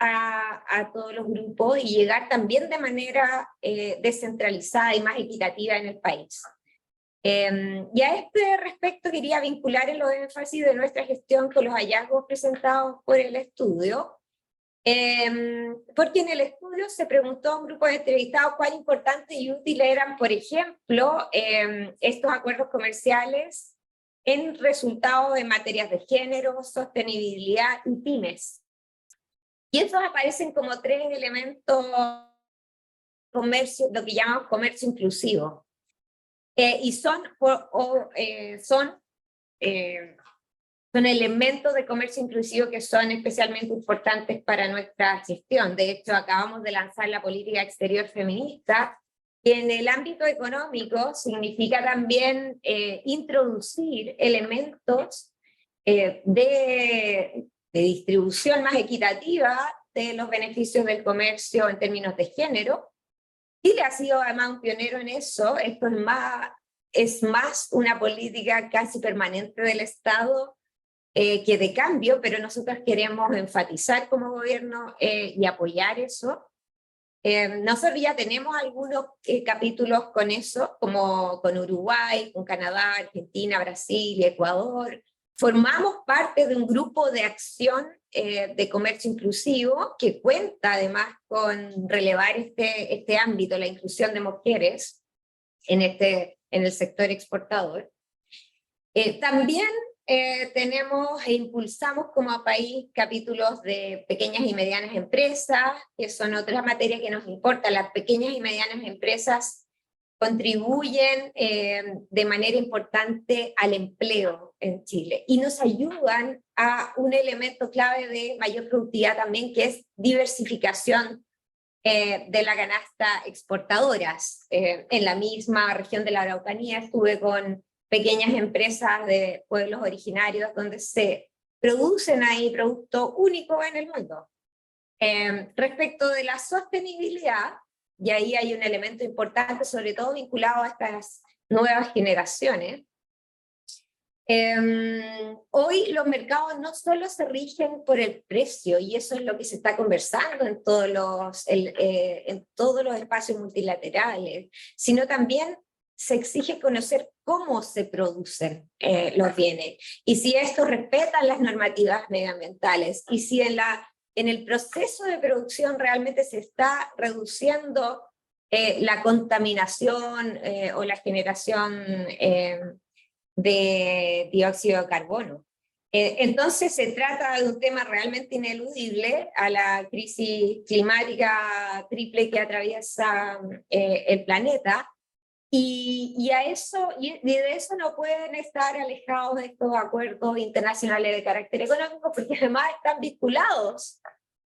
a todos los grupos y llegar también de manera descentralizada y más equitativa en el país. Y a este respecto quería vincular en los énfasis de nuestra gestión con los hallazgos presentados por el estudio, porque en el estudio se preguntó a un grupo de entrevistados cuán importantes y útiles eran, por ejemplo, estos acuerdos comerciales en resultados en materias de género, sostenibilidad y pymes. Y esos aparecen como tres elementos comercio, lo que llamamos comercio inclusivo. Y son elementos de comercio inclusivo que son especialmente importantes para nuestra gestión. De hecho, acabamos de lanzar la política exterior feminista, que en el ámbito económico significa también introducir elementos de distribución más equitativa de los beneficios del comercio en términos de género. Chile ha sido además un pionero en eso. Esto es más una política casi permanente del Estado que de cambio, pero nosotros queremos enfatizar como gobierno y apoyar eso. Nosotros ya tenemos algunos capítulos con eso, como con Uruguay, con Canadá, Argentina, Brasil y Ecuador. Formamos parte de un grupo de acción de comercio inclusivo que cuenta además con relevar este ámbito, la inclusión de mujeres en el sector exportador. También tenemos e impulsamos como país capítulos de pequeñas y medianas empresas, que son otras materias que nos importan. Las pequeñas y medianas empresas contribuyen de manera importante al empleo en Chile y nos ayudan a un elemento clave de mayor productividad también, que es diversificación de la canasta exportadoras. En la misma región de la Araucanía estuve con pequeñas empresas de pueblos originarios donde se producen ahí productos únicos en el mundo. Respecto de la sostenibilidad, y ahí hay un elemento importante, sobre todo vinculado a estas nuevas generaciones. Hoy los mercados no solo se rigen por el precio, y eso es lo que se está conversando en todos los espacios multilaterales, sino también se exige conocer cómo se producen los bienes, y si estos respetan las normativas medioambientales, y si en el proceso de producción realmente se está reduciendo la contaminación o la generación de dióxido de carbono. Entonces se trata de un tema realmente ineludible a la crisis climática triple que atraviesa el planeta, y de eso no pueden estar alejados de estos acuerdos internacionales de carácter económico, porque además están vinculados,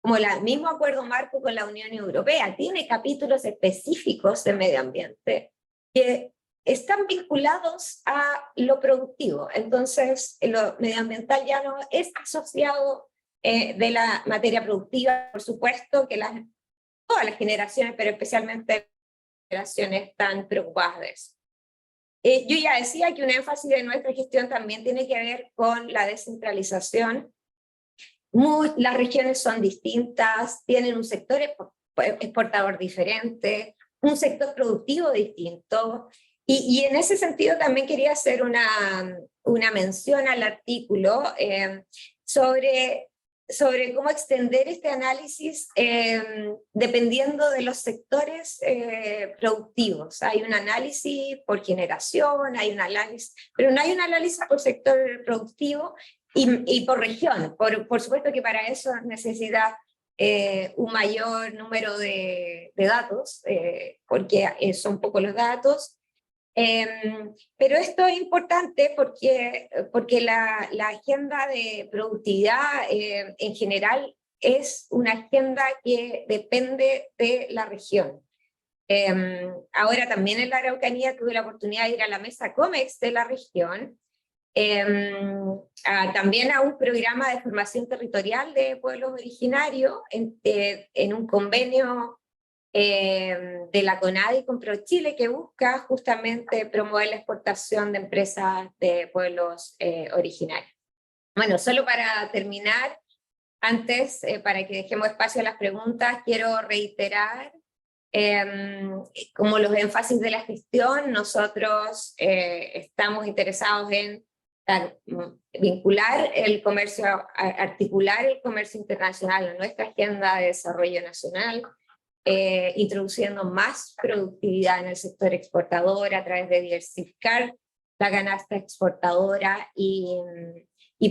como el mismo acuerdo marco con la Unión Europea, tiene capítulos específicos de medio ambiente que están vinculados a lo productivo. Entonces, lo medioambiental ya no es asociado de la materia productiva. Por supuesto que todas las generaciones, pero especialmente generaciones están preocupadas de eso. Yo ya decía que un énfasis de nuestra gestión también tiene que ver con la descentralización. Las regiones son distintas, tienen un sector exportador diferente, un sector productivo distinto, y en ese sentido también quería hacer una mención al artículo sobre cómo extender este análisis dependiendo de los sectores productivos. Hay un análisis por generación, hay un análisis, pero no hay un análisis por sector productivo y por región. Por supuesto que para eso necesita un mayor número de datos, porque son pocos los datos. Pero esto es importante porque la agenda de productividad en general es una agenda que depende de la región. Ahora también en la Araucanía tuve la oportunidad de ir a la mesa COMEX de la región, también a un programa de formación territorial de pueblos originarios en un convenio de la CONADI con ProChile, que busca justamente promover la exportación de empresas de pueblos originarios. Bueno, solo para terminar, antes, para que dejemos espacio a las preguntas, quiero reiterar como los énfasis de la gestión. Nosotros estamos interesados en vincular el comercio, articular el comercio internacional en nuestra agenda de desarrollo nacional, introduciendo más productividad en el sector exportador a través de diversificar la canasta exportadora y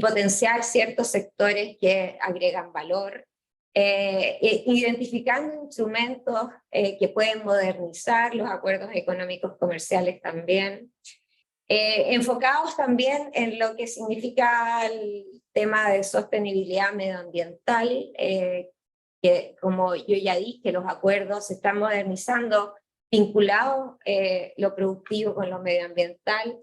potenciar ciertos sectores que agregan valor, identificando instrumentos que pueden modernizar los acuerdos económicos comerciales también, enfocados también en lo que significa el tema de sostenibilidad medioambiental, que como yo ya dije, los acuerdos se están modernizando, vinculados lo productivo con lo medioambiental,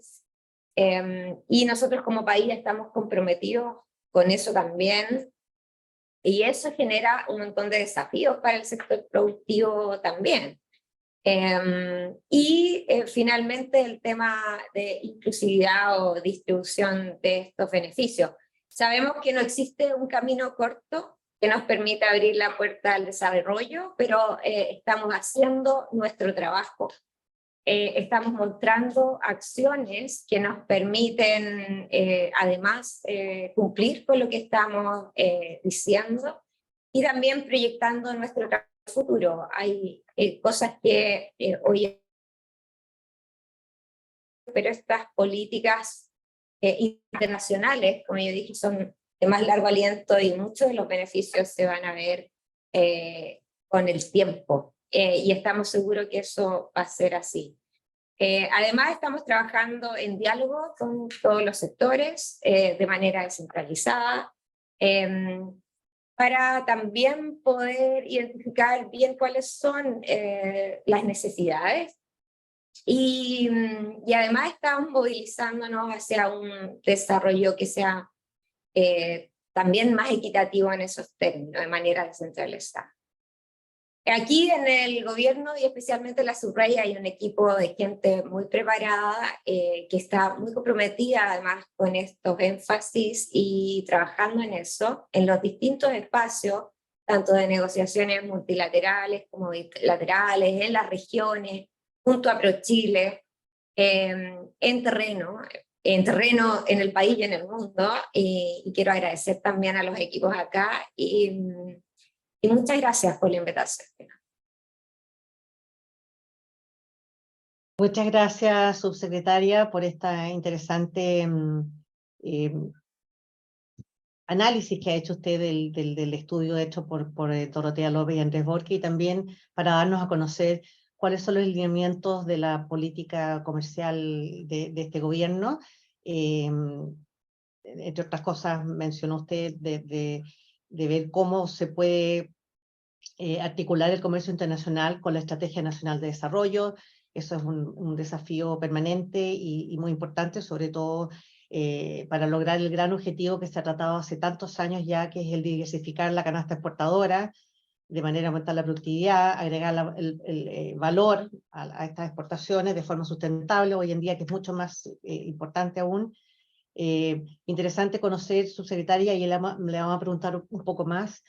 y nosotros como país estamos comprometidos con eso también, y eso genera un montón de desafíos para el sector productivo también. Finalmente el tema de inclusividad o distribución de estos beneficios. Sabemos que no existe un camino corto que nos permita abrir la puerta al desarrollo, pero estamos haciendo nuestro trabajo. Estamos mostrando acciones que nos permiten además cumplir con lo que estamos diciendo, y también proyectando nuestro futuro. Hay cosas que hoy, pero estas políticas internacionales, como yo dije, son de más largo aliento y muchos de los beneficios se van a ver con el tiempo. Y estamos seguros que eso va a ser así. Además, estamos trabajando en diálogo con todos los sectores de manera descentralizada para también poder identificar bien cuáles son las necesidades y además estamos movilizándonos hacia un desarrollo que sea también más equitativo en esos términos, de manera descentralizada. Aquí en el gobierno y especialmente en la SUBRAI hay un equipo de gente muy preparada que está muy comprometida además con estos énfasis y trabajando en eso, en los distintos espacios, tanto de negociaciones multilaterales como bilaterales, en las regiones, junto a ProChile, en terreno en el país y en el mundo, y quiero agradecer también a los equipos acá y muchas gracias por la invitación. Muchas gracias, subsecretaria, por esta interesante análisis que ha hecho usted del estudio hecho por Dorotea López y Andrés Borque, y también para darnos a conocer cuáles son los lineamientos de la política comercial de este gobierno. Entre otras cosas, mencionó usted de ver cómo se puede articular el comercio internacional con la Estrategia Nacional de Desarrollo. Eso es un desafío permanente y muy importante, sobre todo para lograr el gran objetivo que se ha tratado hace tantos años ya, que es el diversificar la canasta exportadora, de manera a aumentar la productividad, agregar el valor a estas exportaciones de forma sustentable, hoy en día que es mucho más importante aún. Interesante conocer, subsecretaria, y le vamos a preguntar un poco más,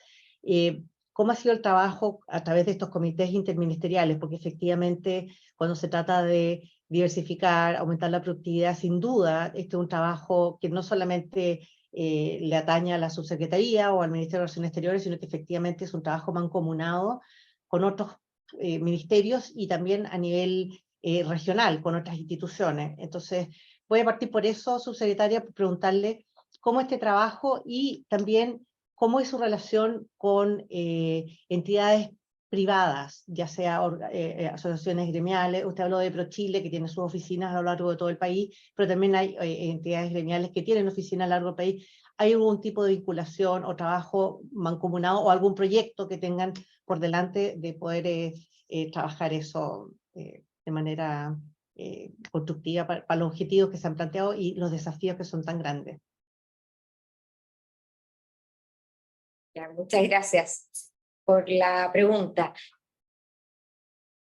¿cómo ha sido el trabajo a través de estos comités interministeriales? Porque efectivamente, cuando se trata de diversificar, aumentar la productividad, sin duda, este es un trabajo que no solamente le atañe a la subsecretaría o al Ministerio de Relaciones Exteriores, sino que efectivamente es un trabajo mancomunado con otros ministerios y también a nivel regional, con otras instituciones. Entonces, voy a partir por eso, subsecretaria, por preguntarle cómo este trabajo y también cómo es su relación con entidades privadas, ya sea asociaciones gremiales. Usted habló de ProChile, que tiene sus oficinas a lo largo de todo el país, pero también hay entidades gremiales que tienen oficinas a lo largo del país. ¿Hay algún tipo de vinculación o trabajo mancomunado o algún proyecto que tengan por delante de poder trabajar eso de manera constructiva para los objetivos que se han planteado y los desafíos que son tan grandes? Muchas gracias por la pregunta.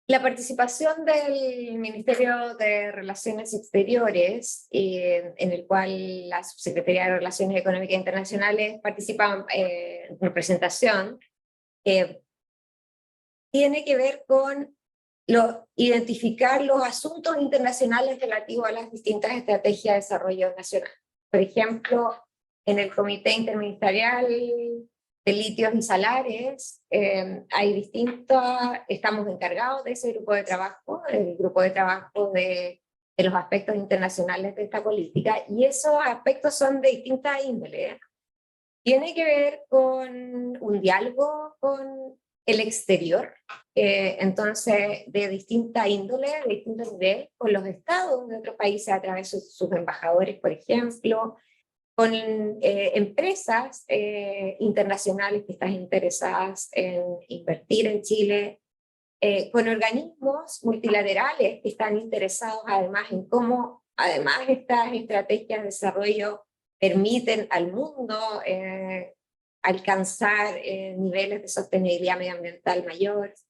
La participación del Ministerio de Relaciones Exteriores, en el cual la Subsecretaría de Relaciones Económicas Internacionales participa en representación, tiene que ver con identificar los asuntos internacionales relativos a las distintas estrategias de desarrollo nacional. Por ejemplo, en el Comité Interministerial de Litios y Salares, estamos encargados de ese grupo de trabajo, el grupo de trabajo de los aspectos internacionales de esta política, y esos aspectos son de distintas índoles. Tiene que ver con un diálogo con el exterior, entonces de distinta índole, de distinto nivel, con los estados de otros países a través de sus embajadores, por ejemplo, con empresas internacionales que están interesadas en invertir en Chile, con organismos multilaterales que están interesados además en cómo, además, estas estrategias de desarrollo permiten al mundo alcanzar niveles de sostenibilidad medioambiental mayores.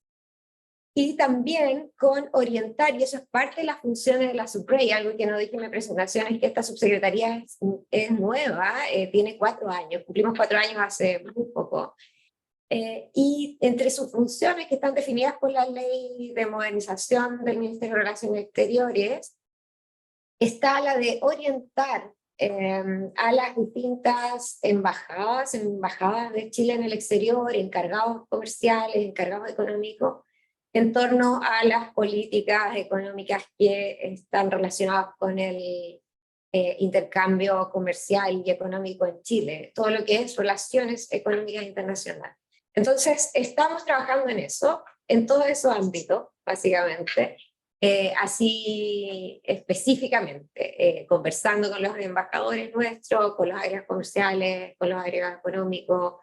Y también con orientar, y eso es parte de las funciones de la SUBRAI, algo que no dije en mi presentación, es que esta subsecretaría es nueva, tiene 4 años, cumplimos 4 años hace muy poco. Y entre sus funciones que están definidas por la Ley de Modernización del Ministerio de Relaciones Exteriores, está la de orientar a las distintas embajadas de Chile en el exterior, encargados comerciales, encargados económicos, en torno a las políticas económicas que están relacionadas con el intercambio comercial y económico en Chile, todo lo que es relaciones económicas internacionales. Entonces, estamos trabajando en eso, en todos esos ámbitos, básicamente, así específicamente, conversando con los embajadores nuestros, con las áreas comerciales, con los áreas económicos,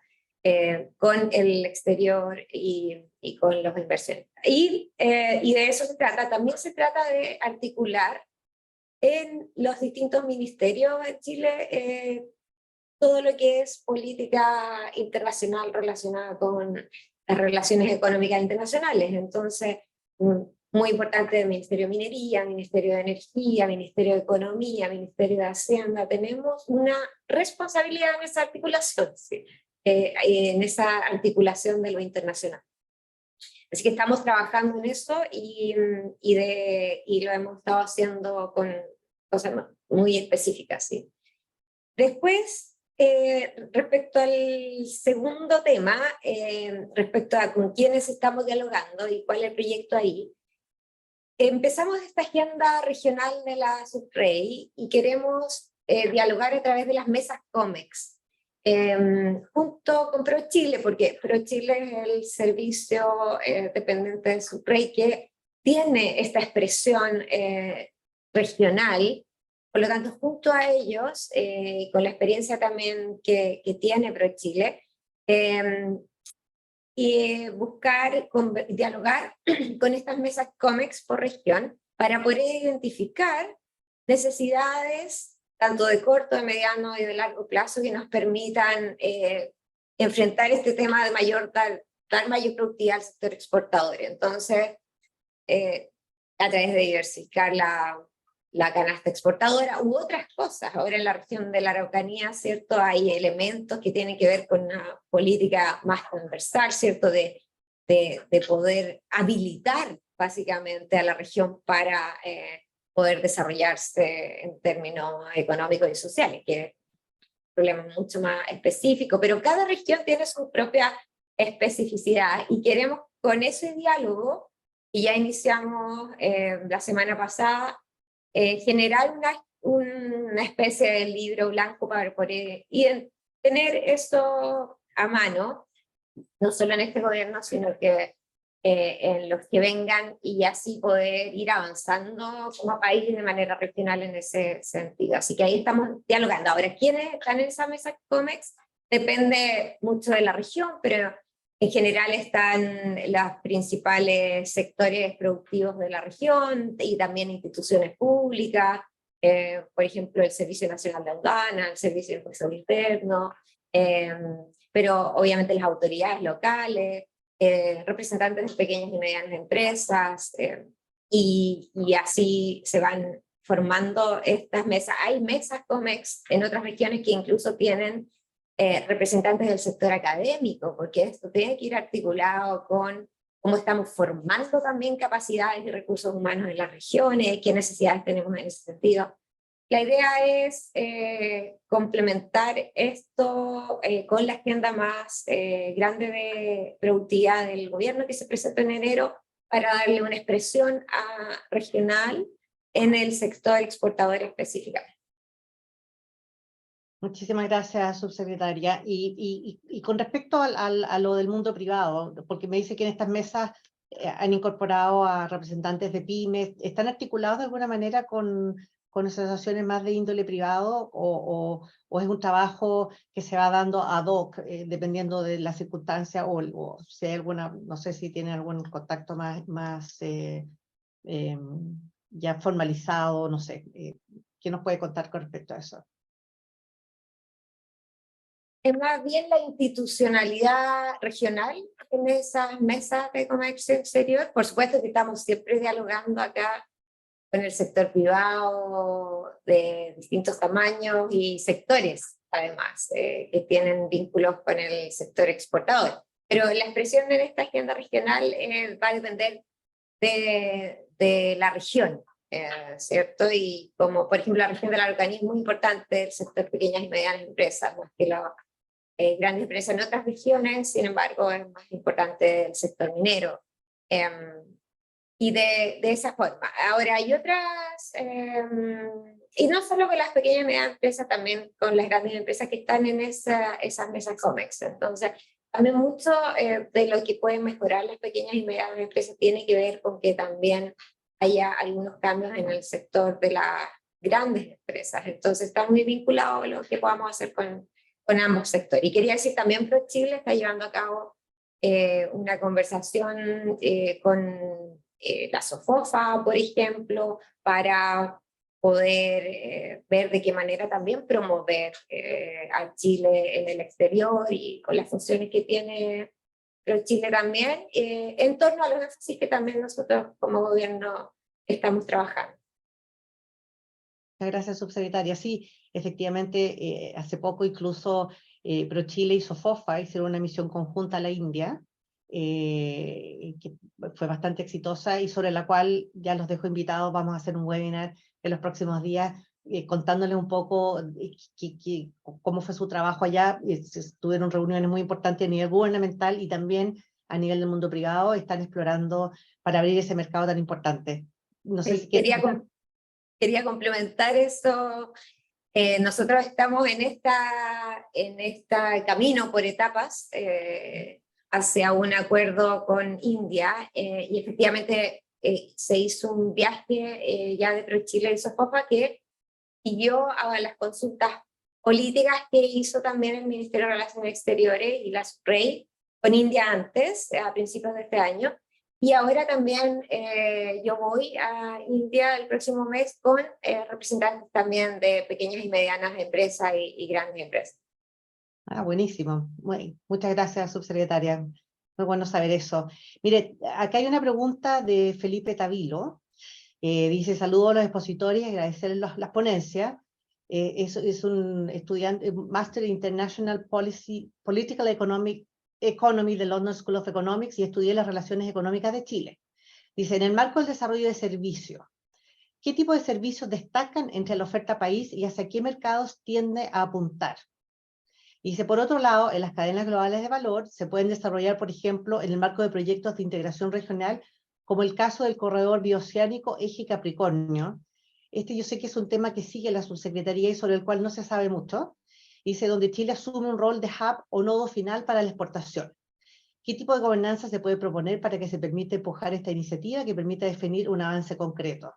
con el exterior y con los inversionistas. Y de eso se trata. También se trata de articular en los distintos ministerios en Chile todo lo que es política internacional relacionada con las relaciones económicas internacionales. Entonces, muy importante el Ministerio de Minería, Ministerio de Energía, Ministerio de Economía, Ministerio de Hacienda. Tenemos una responsabilidad en esa articulación, ¿sí? En esa articulación de lo internacional. Así que estamos trabajando en eso y lo hemos estado haciendo con cosas muy específicas, ¿sí? Después, respecto al segundo tema, respecto a con quiénes estamos dialogando y cuál es el proyecto ahí, empezamos esta agenda regional de la SUBREI y queremos dialogar a través de las mesas COMEX, junto con ProChile, porque ProChile es el servicio dependiente de SUBREI que tiene esta expresión regional. Por lo tanto, junto a ellos, con la experiencia también que tiene ProChile, y buscar dialogar con estas mesas COMEX por región para poder identificar necesidades tanto de corto, de mediano y de largo plazo que nos permitan enfrentar este tema de dar mayor productividad al sector exportador. Entonces, a través de diversificar la canasta exportadora u otras cosas. Ahora en la región de la Araucanía, ¿cierto? Hay elementos que tienen que ver con una política más transversal, ¿cierto? De poder habilitar básicamente a la región para poder desarrollarse en términos económicos y sociales, que es un problema mucho más específico, pero cada región tiene su propia especificidad y queremos con ese diálogo, y ya iniciamos la semana pasada, generar una especie de libro blanco para poder tener eso a mano, no solo en este gobierno, sino que en los que vengan, y así poder ir avanzando como país de manera regional en ese sentido. Así que ahí estamos dialogando. Ahora, ¿quiénes están en esa mesa COMEX? Depende mucho de la región, pero en general están los principales sectores productivos de la región y también instituciones públicas, por ejemplo, el Servicio Nacional de Aduana, el Servicio de Impuestos Internos, pero obviamente las autoridades locales, representantes de pequeñas y medianas empresas, y así se van formando estas mesas. Hay mesas COMEX en otras regiones que incluso tienen representantes del sector académico, porque esto tiene que ir articulado con cómo estamos formando también capacidades y recursos humanos en las regiones, qué necesidades tenemos en ese sentido. La idea es complementar esto con la agenda más grande de productividad del gobierno que se presentó en enero, para darle una expresión regional en el sector exportador específicamente. Muchísimas gracias, subsecretaria. Y con respecto a lo del mundo privado, porque me dice que en estas mesas han incorporado a representantes de pymes, ¿están articulados de alguna manera con asociaciones más de índole privado o es un trabajo que se va dando ad hoc, dependiendo de la circunstancia o si hay alguna, no sé si tiene algún contacto más ya formalizado, no sé, ¿qué nos puede contar con respecto a eso? Es más bien la institucionalidad regional en esas mesas de comercio exterior. Por supuesto que estamos siempre dialogando acá con el sector privado de distintos tamaños y sectores, además, que tienen vínculos con el sector exportador. Pero la expresión en esta agenda regional va a depender de la región, ¿cierto? Y como, por ejemplo, la región de la Araucanía es muy importante, el sector pequeñas y medianas empresas, más que las grandes empresas en otras regiones. Sin embargo, es más importante el sector minero. y de esa forma. Ahora hay otras, y no solo con las pequeñas y medianas empresas, también con las grandes empresas que están en esas mesas COMEX. Entonces, también mucho de lo que pueden mejorar las pequeñas y medianas empresas tiene que ver con que también haya algunos cambios en el sector de las grandes empresas. Entonces, está muy vinculado a lo que podamos hacer con ambos sectores. Y quería decir también, ProChile está llevando a cabo una conversación con la SOFOFA, por ejemplo, para poder ver de qué manera también promover a Chile en el exterior y con las funciones que tiene ProChile también, en torno a los énfasis que también nosotros como gobierno estamos trabajando. Muchas gracias, subsecretaria. Sí, efectivamente, hace poco incluso ProChile y SOFOFA hicieron una misión conjunta a la India, que fue bastante exitosa y sobre la cual ya los dejo invitados. Vamos a hacer un webinar en los próximos días contándoles un poco cómo fue su trabajo allá. Tuvieron reuniones muy importantes a nivel gubernamental y también a nivel del mundo privado. Están explorando para abrir ese mercado tan importante. No sé si quería complementar eso. Nosotros estamos en este camino por etapas hacia un acuerdo con India y efectivamente se hizo un viaje ya de ProChile y SOFOFA que siguió a las consultas políticas que hizo también el Ministerio de Relaciones Exteriores y la SUPREI con India antes, a principios de este año. Y ahora también yo voy a India el próximo mes con representantes también de pequeñas y medianas empresas y grandes empresas. Buenísimo. Muchas gracias, subsecretaria. Muy bueno saber eso. Mire, acá hay una pregunta de Felipe Tavilo. Dice, saludo a los expositores y agradecerles las ponencias. Es un estudiante, Master International Political Economy de London School of Economics y estudié las relaciones económicas de Chile. Dice, en el marco del desarrollo de servicios, ¿qué tipo de servicios destacan entre la oferta país y hacia qué mercados tiende a apuntar? Dice, por otro lado, en las cadenas globales de valor se pueden desarrollar, por ejemplo, en el marco de proyectos de integración regional, como el caso del corredor bioceánico Eje Capricornio. Yo sé que es un tema que sigue la subsecretaría y sobre el cual no se sabe mucho. Dice, donde Chile asume un rol de hub o nodo final para la exportación. ¿Qué tipo de gobernanza se puede proponer para que se permita empujar esta iniciativa que permita definir un avance concreto?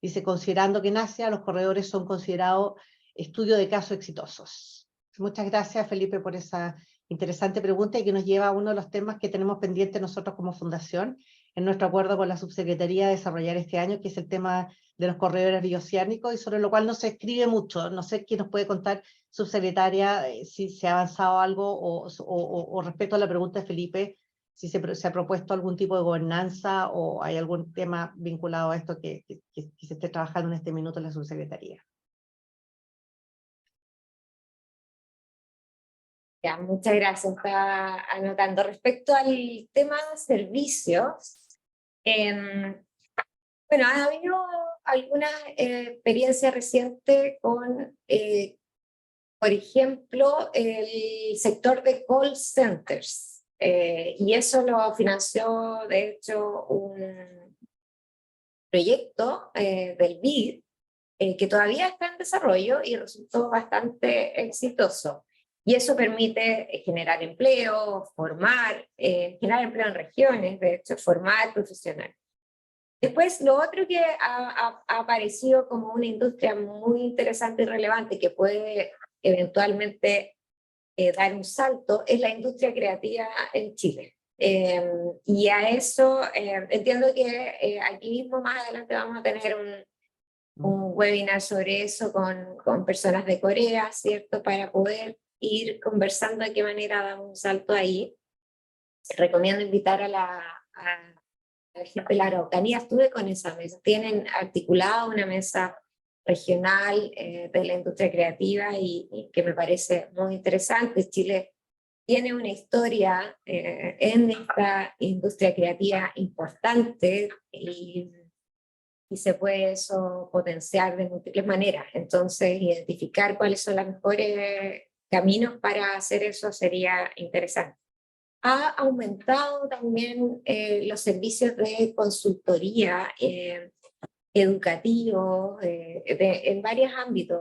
Dice, considerando que en Asia los corredores son considerados estudios de casos exitosos. Muchas gracias, Felipe, por esa interesante pregunta y que nos lleva a uno de los temas que tenemos pendiente nosotros como fundación en nuestro acuerdo con la subsecretaría a desarrollar este año, que es el tema de los corredores bioceánicos y sobre lo cual no se escribe mucho. No sé quién nos puede contar, subsecretaria, si se ha avanzado algo o respecto a la pregunta de Felipe, si se ha propuesto algún tipo de gobernanza o hay algún tema vinculado a esto que se esté trabajando en este minuto en la subsecretaría. Ya, muchas gracias. Está anotando. Respecto al tema de servicios, bueno, ha habido alguna experiencia reciente con, por ejemplo, el sector de call centers, y eso lo financió, de hecho, un proyecto del BID, que todavía está en desarrollo y resultó bastante exitoso. Y eso permite generar empleo, generar empleo en regiones, de hecho, formar profesionales. Después, lo otro que ha aparecido como una industria muy interesante y relevante que puede eventualmente dar un salto es la industria creativa en Chile. Y a eso entiendo que aquí mismo más adelante vamos a tener un webinar sobre eso con personas de Corea, ¿cierto? Para poder ir conversando de qué manera damos un salto ahí. Recomiendo invitar a la gente de la Araucanía. Estuve con esa mesa. Tienen articulado una mesa regional de la industria creativa y que me parece muy interesante. Chile tiene una historia en esta industria creativa importante y se puede eso potenciar de múltiples maneras. Entonces, identificar cuáles son los mejores caminos para hacer eso sería interesante. ha aumentado también los servicios de consultoría educativos en varios ámbitos.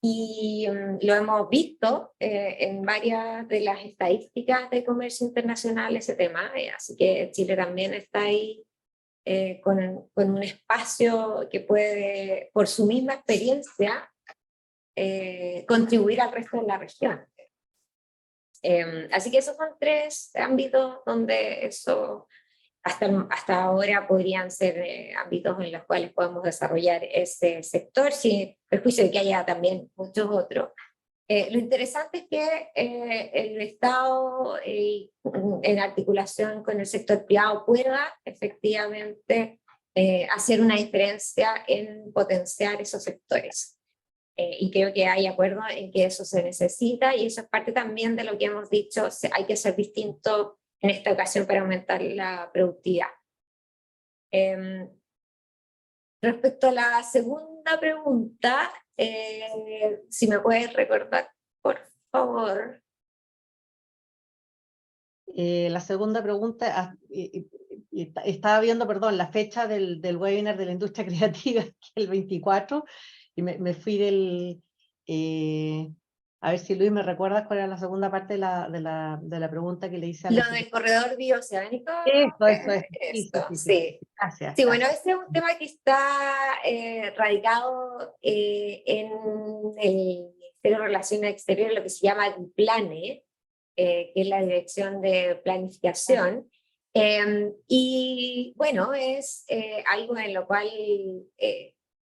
Y lo hemos visto en varias de las estadísticas de comercio internacional ese tema, así que Chile también está ahí con un espacio que puede, por su misma experiencia, contribuir al resto de la región. Así que esos son 3 ámbitos donde eso hasta ahora podrían ser ámbitos en los cuales podemos desarrollar ese sector, sin perjuicio de que haya también muchos otros. Lo interesante es que el Estado, en articulación con el sector privado, pueda efectivamente hacer una diferencia en potenciar esos sectores. Y creo que hay acuerdo en que eso se necesita, y eso es parte también de lo que hemos dicho, hay que ser distinto en esta ocasión para aumentar la productividad. Respecto a la segunda pregunta, si me puedes recordar, por favor. La segunda pregunta, estaba viendo, perdón, la fecha del webinar de la industria creativa, que es el 24, y me fui del... a ver si Luis me recuerdas cuál era la segunda parte de la pregunta que le hice a la... Lo del corredor bioceánico. Eso es. Sí. Gracias. Sí, bueno, ese es un tema que está radicado en el Ministerio de Relaciones Exteriores, lo que se llama el PLANE, que es la Dirección de Planificación. Y bueno, es algo en lo cual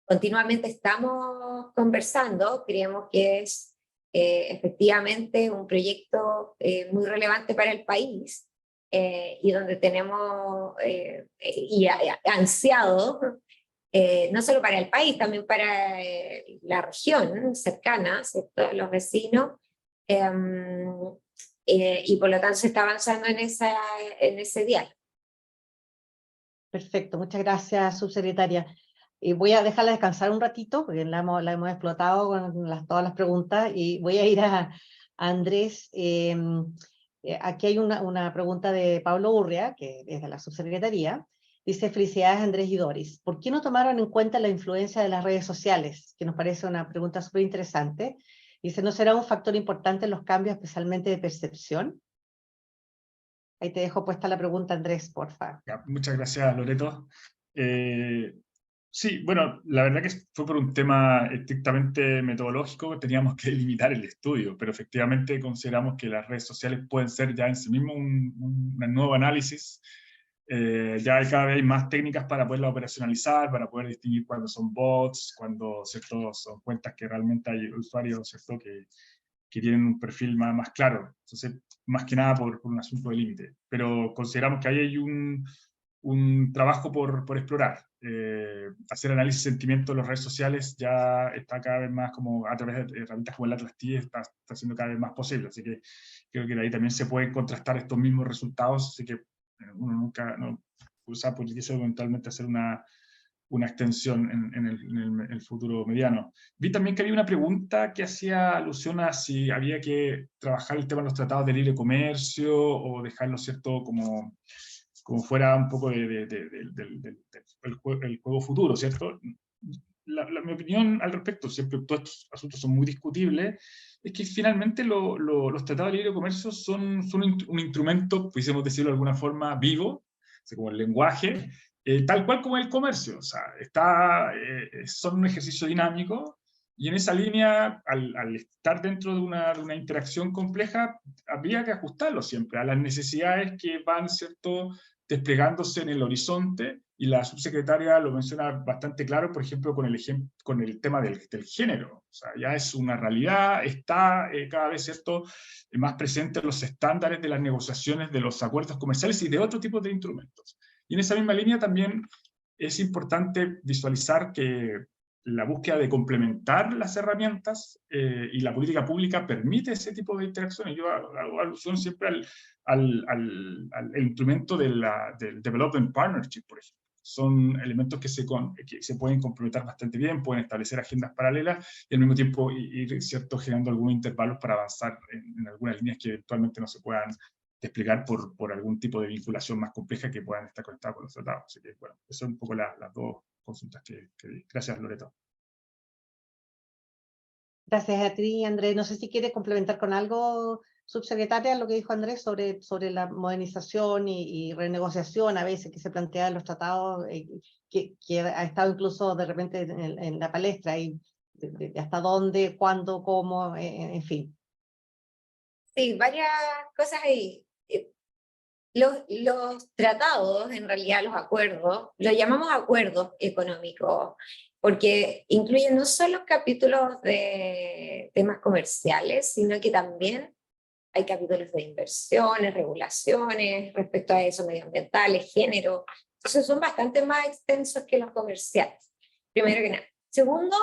continuamente estamos conversando. Creemos que es efectivamente un proyecto muy relevante para el país, y donde tenemos ansiado, no solo para el país, también para la región cercana, ¿cierto? Los vecinos, y por lo tanto se está avanzando en ese diálogo. Perfecto, muchas gracias, subsecretaria. Voy a dejarla descansar un ratito, porque la hemos explotado con todas las preguntas, y voy a ir a Andrés. Aquí hay una pregunta de Pablo Urria, que es de la subsecretaría. Dice: felicidades Andrés y Doris. ¿Por qué no tomaron en cuenta la influencia de las redes sociales? Que nos parece una pregunta súper interesante. Dice: ¿no será un factor importante en los cambios, especialmente de percepción? Ahí te dejo puesta la pregunta, Andrés, porfa. Ya, muchas gracias, Loreto. Sí, bueno, la verdad que fue por un tema estrictamente metodológico, teníamos que limitar el estudio, pero efectivamente consideramos que las redes sociales pueden ser ya en sí mismo un nuevo análisis. Ya hay cada vez más técnicas para poderla operacionalizar, para poder distinguir cuándo son bots, cuándo, ¿cierto?, son cuentas que realmente hay usuarios, ¿cierto?, que tienen un perfil más claro. Entonces, más que nada por un asunto de límite. Pero consideramos que ahí hay un trabajo por explorar. Hacer análisis de sentimiento de las redes sociales ya está cada vez más, como a través de herramientas como el Atlas TI, está siendo cada vez más posible. Así que creo que de ahí también se pueden contrastar estos mismos resultados. Así que uno nunca pudiese eventualmente hacer una extensión en el futuro mediano. Vi también que había una pregunta que hacía alusión a si había que trabajar el tema de los tratados de libre comercio o dejarlo, ¿cierto?, como fuera un poco el juego futuro, ¿cierto? Mi opinión al respecto, siempre todos estos asuntos son muy discutibles, es que finalmente los tratados de libre comercio son un instrumento, pudiésemos decirlo de alguna forma, vivo, como el lenguaje, tal cual como el comercio. O sea, son un ejercicio dinámico, y en esa línea, al estar dentro de una interacción compleja, habría que ajustarlo siempre a las necesidades que van, ¿cierto?, desplegándose en el horizonte, y la subsecretaria lo menciona bastante claro, por ejemplo, con el tema del género. O sea, ya es una realidad, está cada vez, ¿cierto?, más presente en los estándares de las negociaciones de los acuerdos comerciales y de otro tipo de instrumentos. Y en esa misma línea también es importante visualizar que la búsqueda de complementar las herramientas y la política pública permite ese tipo de interacciones. Yo hago alusión siempre al instrumento del Development Partnership, por ejemplo. son elementos que se pueden complementar bastante bien, pueden establecer agendas paralelas y al mismo tiempo ir, ¿cierto?, generando algunos intervalos para avanzar en algunas líneas que eventualmente no se puedan desplegar por algún tipo de vinculación más compleja que puedan estar conectadas con los tratados. Así que, bueno, esas son un poco las dos consultas que di. Gracias, Loreto. Gracias a ti, Andrés. No sé si quiere complementar con algo, subsecretaria, lo que dijo Andrés sobre la modernización y renegociación a veces que se plantea en los tratados, que ha estado incluso de repente en la palestra, y de hasta dónde, cuándo, cómo, en fin. Sí, varias cosas ahí. Los tratados, en realidad los acuerdos, los llamamos acuerdos económicos, porque incluyen no solo capítulos de temas comerciales, sino que también hay capítulos de inversiones, regulaciones, respecto a eso, medioambientales, género. Entonces son bastante más extensos que los comerciales, primero que nada. Segundo,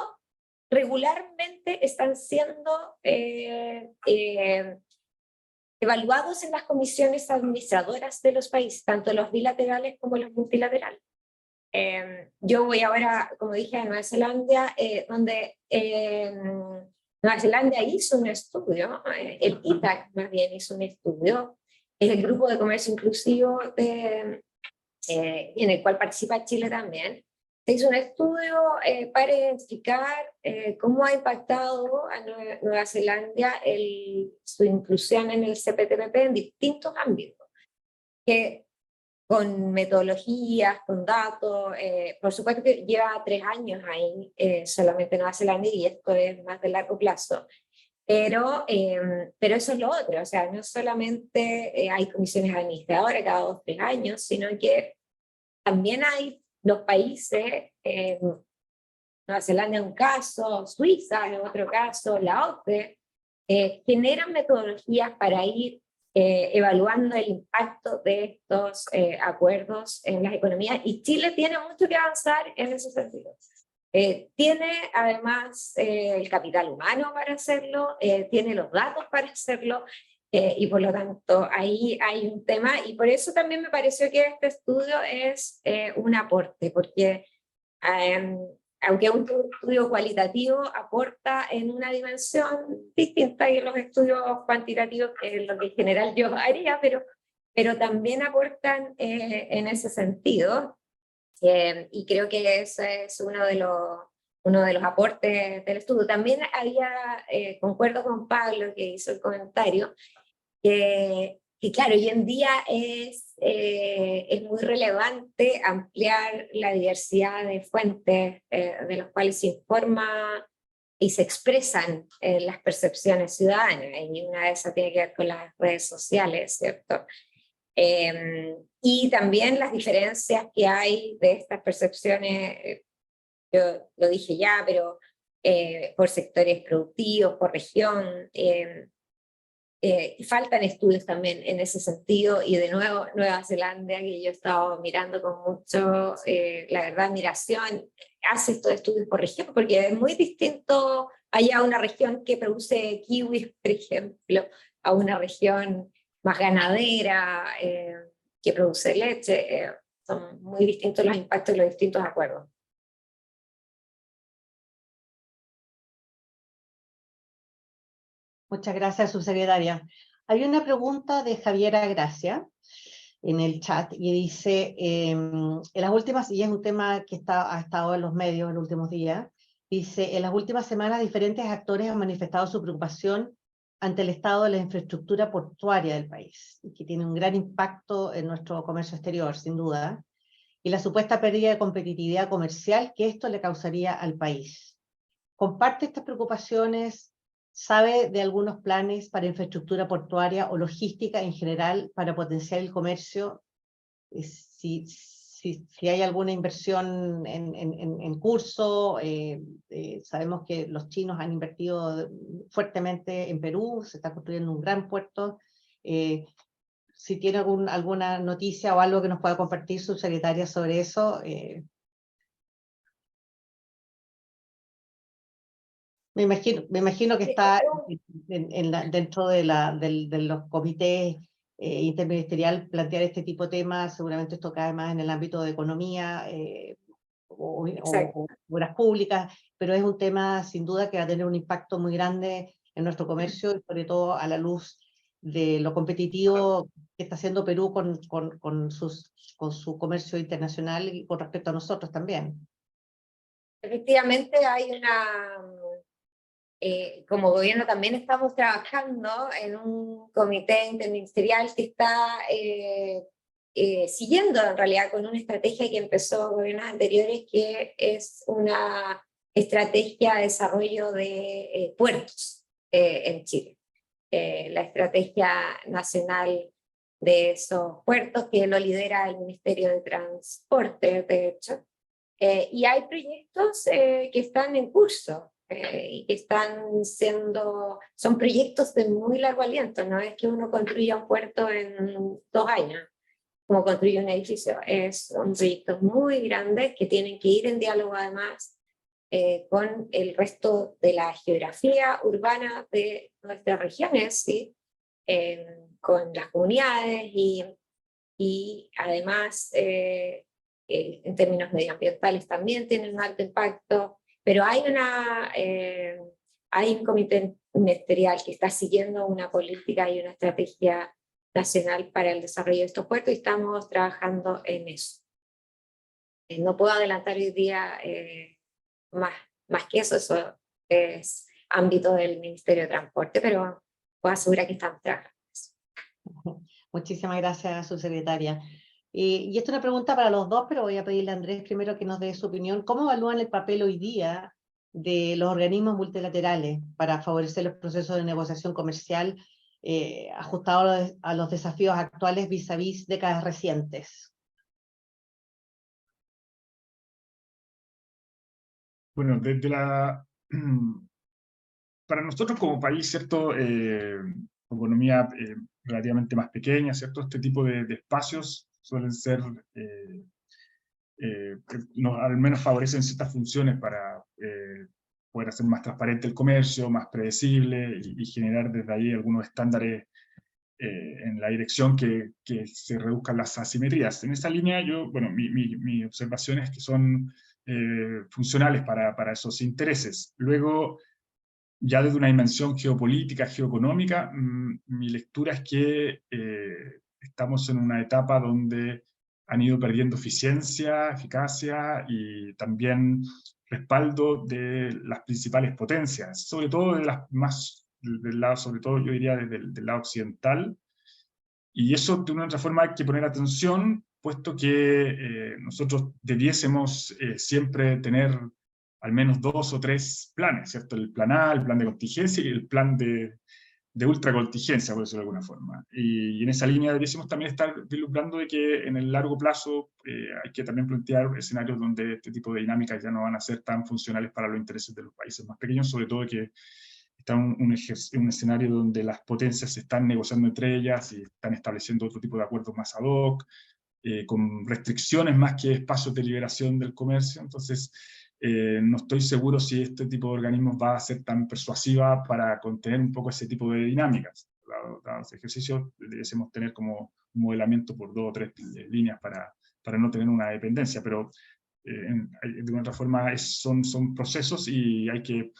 regularmente están siendo evaluados en las comisiones administradoras de los países, tanto los bilaterales como los multilaterales. Yo voy ahora, como dije, a Nueva Zelanda, donde Nueva Zelanda hizo un estudio, el ITAC más bien hizo un estudio, es el Grupo de Comercio Inclusivo en el cual participa Chile también. Se hizo un estudio para identificar cómo ha impactado a Nueva Zelanda su inclusión en el CPTPP en distintos ámbitos, que con metodologías, con datos, por supuesto que lleva 3 años ahí solamente Nueva Zelanda, y esto es más de largo plazo, pero eso es lo otro, o sea, no solamente hay comisiones administradoras cada 2 o 3 años, sino que también hay los países, Nueva Zelanda en un caso, Suiza en otro caso, la OCDE, generan metodologías para ir evaluando el impacto de estos acuerdos en las economías, y Chile tiene mucho que avanzar en ese sentido. Tiene además el capital humano para hacerlo, tiene los datos para hacerlo, y por lo tanto ahí hay un tema, y por eso también me pareció que este estudio es un aporte, porque aunque un estudio cualitativo aporta en una dimensión distinta que los estudios cuantitativos, que es lo que en general yo haría, pero también aportan en ese sentido, y creo que ese es uno de los aportes del estudio. También concuerdo con Pablo, que hizo el comentario, que claro, hoy en día es muy relevante ampliar la diversidad de fuentes de los cuales se informa y se expresan las percepciones ciudadanas, y una de esas tiene que ver con las redes sociales, ¿cierto? Y también las diferencias que hay de estas percepciones, yo lo dije ya, pero por sectores productivos, por región, faltan estudios también en ese sentido, y de nuevo Nueva Zelanda, que yo he estado mirando con mucho, la verdad, admiración, hace estos estudios por región, porque es muy distinto allá una región que produce kiwis, por ejemplo, a una región más ganadera, que produce leche. Son muy distintos los impactos de los distintos acuerdos. Muchas gracias, subsecretaria. Hay una pregunta de Javiera Gracia en el chat y dice, en las últimas, y es un tema que ha estado en los medios en los últimos días, dice, en las últimas semanas diferentes actores han manifestado su preocupación ante el estado de la infraestructura portuaria del país, y que tiene un gran impacto en nuestro comercio exterior, sin duda, y la supuesta pérdida de competitividad comercial que esto le causaría al país. ¿Comparte estas preocupaciones? ¿Sabe de algunos planes para infraestructura portuaria o logística en general para potenciar el comercio? Si hay alguna inversión en curso, sabemos que los chinos han invertido fuertemente en Perú, se está construyendo un gran puerto. Si tiene alguna noticia o algo que nos pueda compartir, subsecretaria, sobre eso. Me imagino que está dentro de los comités interministerial plantear este tipo de temas. Seguramente esto cae más en el ámbito de economía o obras públicas, pero es un tema sin duda que va a tener un impacto muy grande en nuestro comercio, y sobre todo a la luz de lo competitivo que está haciendo Perú con su comercio internacional y con respecto a nosotros también. Efectivamente hay como gobierno también estamos trabajando en un comité interministerial que está siguiendo en realidad con una estrategia que empezó gobiernos anteriores, que es una estrategia de desarrollo de puertos en Chile. La estrategia nacional de esos puertos, que lo lidera el Ministerio de Transporte, de hecho. Y hay proyectos que están en curso y que son proyectos de muy largo aliento. No es que uno construya un puerto en 2 años, como construye un edificio. Son proyectos muy grandes que tienen que ir en diálogo además con el resto de la geografía urbana de nuestras regiones, ¿sí? Con las comunidades y además en términos medioambientales también tienen un alto impacto, pero hay un comité ministerial que está siguiendo una política y una estrategia nacional para el desarrollo de estos puertos y estamos trabajando en eso. No puedo adelantar hoy día más que eso es ámbito del Ministerio de Transporte, pero puedo asegurar que estamos trabajando. Muchísimas gracias, subsecretaria. Y esta es una pregunta para los dos, pero voy a pedirle a Andrés primero que nos dé su opinión. ¿Cómo evalúan el papel hoy día de los organismos multilaterales para favorecer los procesos de negociación comercial ajustados a los desafíos actuales vis a vis décadas recientes? Bueno, para nosotros como país, ¿cierto? Economía relativamente más pequeña, ¿cierto? Este tipo de espacios suelen ser, al menos favorecen ciertas funciones para poder hacer más transparente el comercio, más predecible y generar desde ahí algunos estándares en la dirección que se reduzcan las asimetrías. En esa línea, mi observación es que son funcionales para esos intereses. Luego, ya desde una dimensión geopolítica, geoeconómica, mi lectura es que estamos en una etapa donde han ido perdiendo eficacia y también respaldo de las principales potencias, sobre todo del lado, sobre todo yo diría del lado occidental, y eso de una u otra forma hay que poner atención, puesto que nosotros debiésemos siempre tener al menos 2 o 3 planes, ¿cierto? El plan A, el plan de contingencia y el plan de ultracontingencia, por decirlo de alguna forma. Y en esa línea debiésemos también estar vislumbrando de que en el largo plazo hay que también plantear escenarios donde este tipo de dinámicas ya no van a ser tan funcionales para los intereses de los países más pequeños, sobre todo que está un escenario donde las potencias se están negociando entre ellas y están estableciendo otro tipo de acuerdos más ad hoc, con restricciones más que espacios de liberación del comercio. Entonces, no estoy seguro si este tipo de organismos va a ser tan persuasiva para contener un poco ese tipo de dinámicas. Dado ese ejercicio, debiésemos tener como un modelamiento por 2 o 3 líneas para no tener una dependencia, pero de una otra forma son procesos y hay que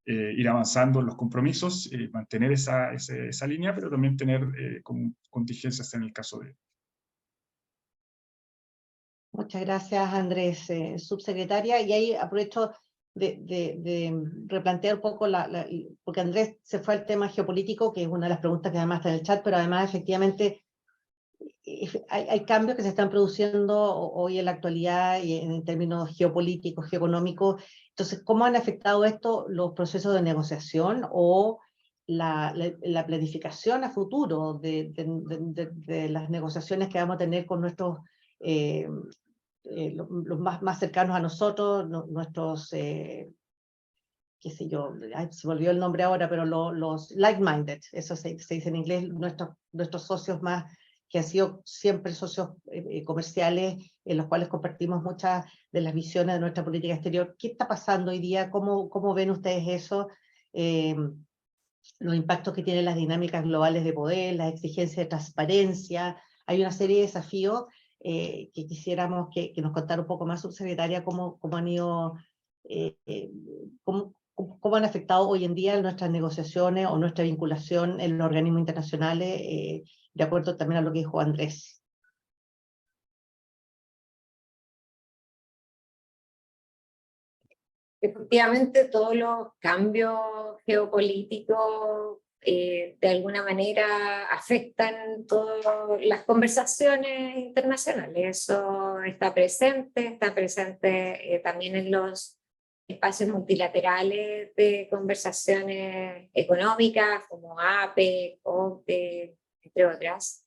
ir avanzando en los compromisos, mantener esa línea, pero también tener contingencias en el caso de... Muchas gracias, Andrés, subsecretaria. Y ahí aprovecho de replantear un poco, porque Andrés se fue al tema geopolítico, que es una de las preguntas que además está en el chat, pero además efectivamente hay cambios que se están produciendo hoy en la actualidad y en términos geopolíticos, geoeconómicos. Entonces, ¿cómo han afectado esto los procesos de negociación o la planificación a futuro de las negociaciones que vamos a tener con nuestros los más cercanos a nosotros, nuestros, qué sé yo, se me olvidó el nombre ahora, pero los like-minded, eso se dice en inglés, nuestros socios más, que han sido siempre socios comerciales, en los cuales compartimos muchas de las visiones de nuestra política exterior. ¿Qué está pasando hoy día? ¿Cómo ven ustedes eso? los impactos que tienen las dinámicas globales de poder, las exigencias de transparencia. Hay una serie de desafíos que quisiéramos que nos contara un poco más, subsecretaria, cómo han ido, cómo han afectado hoy en día nuestras negociaciones o nuestra vinculación en los organismos internacionales, de acuerdo también a lo que dijo Andrés. Efectivamente, todos los cambios geopolíticos de alguna manera afectan todas las conversaciones internacionales. Eso está presente también en los espacios multilaterales de conversaciones económicas como APEC, OCDE, entre otras.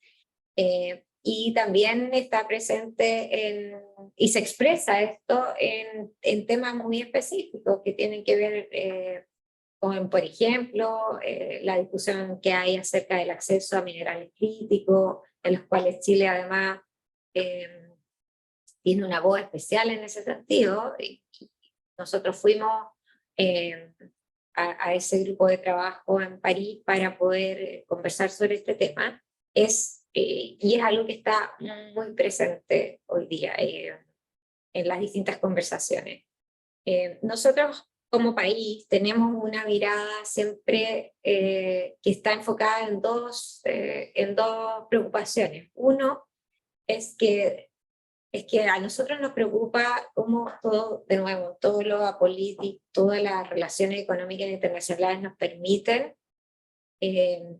Y también está presente y se expresa esto en temas muy específicos que tienen que ver con, por ejemplo, la discusión que hay acerca del acceso a minerales críticos, en los cuales Chile además tiene una voz especial en ese sentido. Y nosotros fuimos a ese grupo de trabajo en París para poder conversar sobre este tema. Y es algo que está muy presente hoy día en las distintas conversaciones. Nosotros como país tenemos una mirada siempre que está enfocada en dos preocupaciones. Uno es que a nosotros nos preocupa cómo todo, de nuevo, todo lo apolítico, todas las relaciones económicas internacionales nos permiten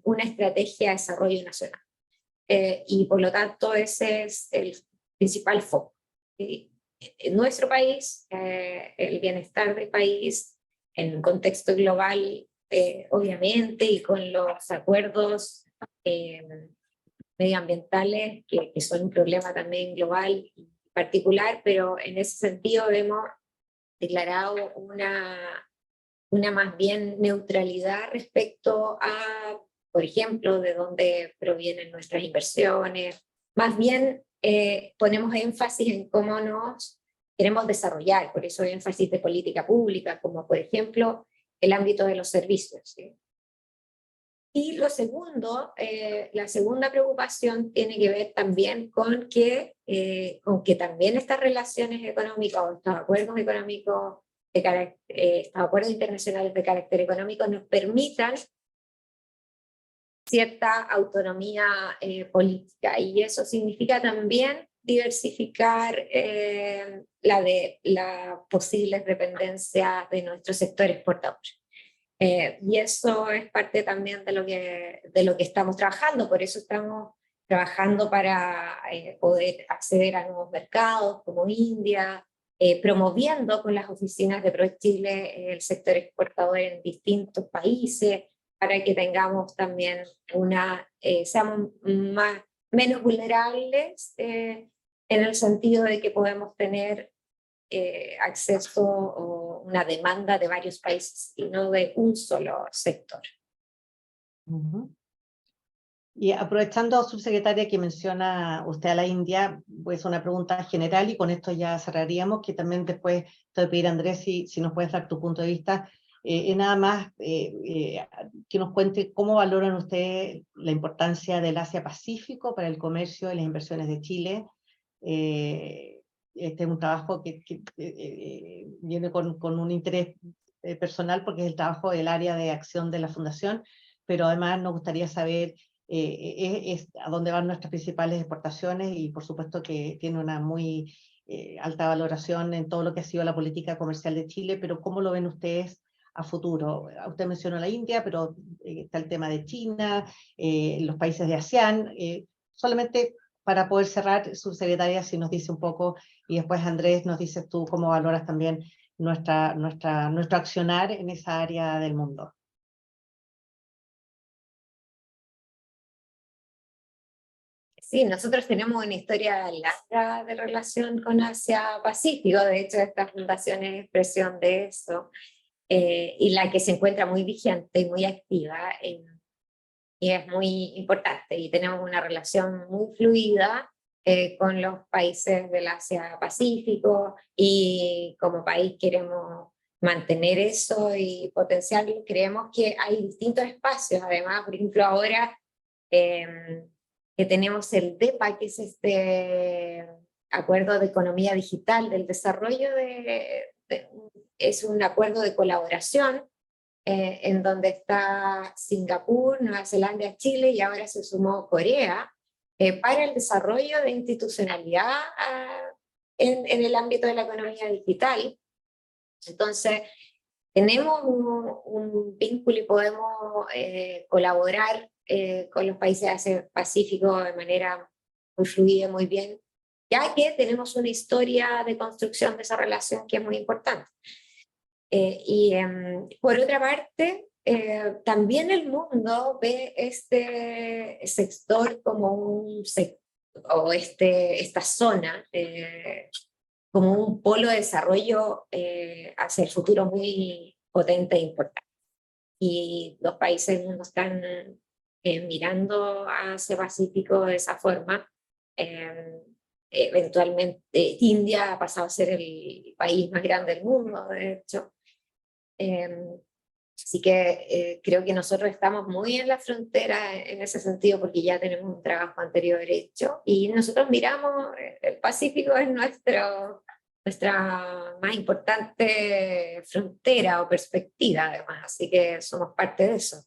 una estrategia de desarrollo nacional. Y por lo tanto ese es el principal foco. En nuestro país, el bienestar del país, en un contexto global, obviamente, y con los acuerdos medioambientales, que son un problema también global y particular, pero en ese sentido hemos declarado una más bien neutralidad respecto a, por ejemplo, de dónde provienen nuestras inversiones. Más bien ponemos énfasis en cómo nos queremos desarrollar, por eso hay énfasis de política pública, como por ejemplo el ámbito de los servicios, ¿sí? Y lo segundo, la segunda preocupación tiene que ver también con que también estas relaciones económicas o estos acuerdos económicos, estos acuerdos internacionales de carácter económico nos permitan cierta autonomía política, y eso significa también diversificar las posibles dependencias de nuestro sector exportador. Y eso es parte también de lo que estamos trabajando, por eso estamos trabajando para poder acceder a nuevos mercados como India, promoviendo con las oficinas de ProChile el sector exportador en distintos países, para que tengamos también seamos menos vulnerables en el sentido de que podemos tener acceso o una demanda de varios países y no de un solo sector. Y aprovechando, subsecretaria, que menciona usted a la India, pues una pregunta general y con esto ya cerraríamos, que también después te voy a pedir, Andrés, si nos puedes dar tu punto de vista, nada más que nos cuente cómo valoran ustedes la importancia del Asia-Pacífico para el comercio y las inversiones de Chile. Este es un trabajo que viene con un interés personal, porque es el trabajo del área de acción de la Fundación, pero además nos gustaría saber a dónde van nuestras principales exportaciones, y por supuesto que tiene una muy alta valoración en todo lo que ha sido la política comercial de Chile, pero ¿cómo lo ven ustedes a futuro? Usted mencionó la India, pero está el tema de China, los países de ASEAN, solamente para poder cerrar, subsecretaria, si nos dice un poco, y después Andrés nos dices tú cómo valoras también nuestro accionar en esa área del mundo. Sí, nosotros tenemos una historia larga de relación con Asia-Pacífico, de hecho esta fundación es expresión de eso, y la que se encuentra muy vigente y muy activa, y es muy importante, y tenemos una relación muy fluida con los países del Asia-Pacífico, y como país queremos mantener eso y potenciarlo. Creemos que hay distintos espacios, además, por ejemplo, ahora que tenemos el DEPA, que es este acuerdo de economía digital del desarrollo es un acuerdo de colaboración en donde está Singapur, Nueva Zelanda, Chile y ahora se sumó Corea para el desarrollo de institucionalidad en el ámbito de la economía digital. Entonces, tenemos un vínculo y podemos colaborar con los países de Asia-Pacífico de manera muy fluida, muy bien, ya que tenemos una historia de construcción de esa relación que es muy importante. Por otra parte, también el mundo ve este sector como un sector, esta zona como un polo de desarrollo hacia el futuro muy potente e importante. Y los países no están mirando hacia Pacífico de esa forma. Eventualmente India ha pasado a ser el país más grande del mundo, de hecho. Así que creo que nosotros estamos muy en la frontera en ese sentido porque ya tenemos un trabajo anterior hecho y nosotros miramos, el Pacífico es nuestra más importante frontera o perspectiva además, así que somos parte de eso,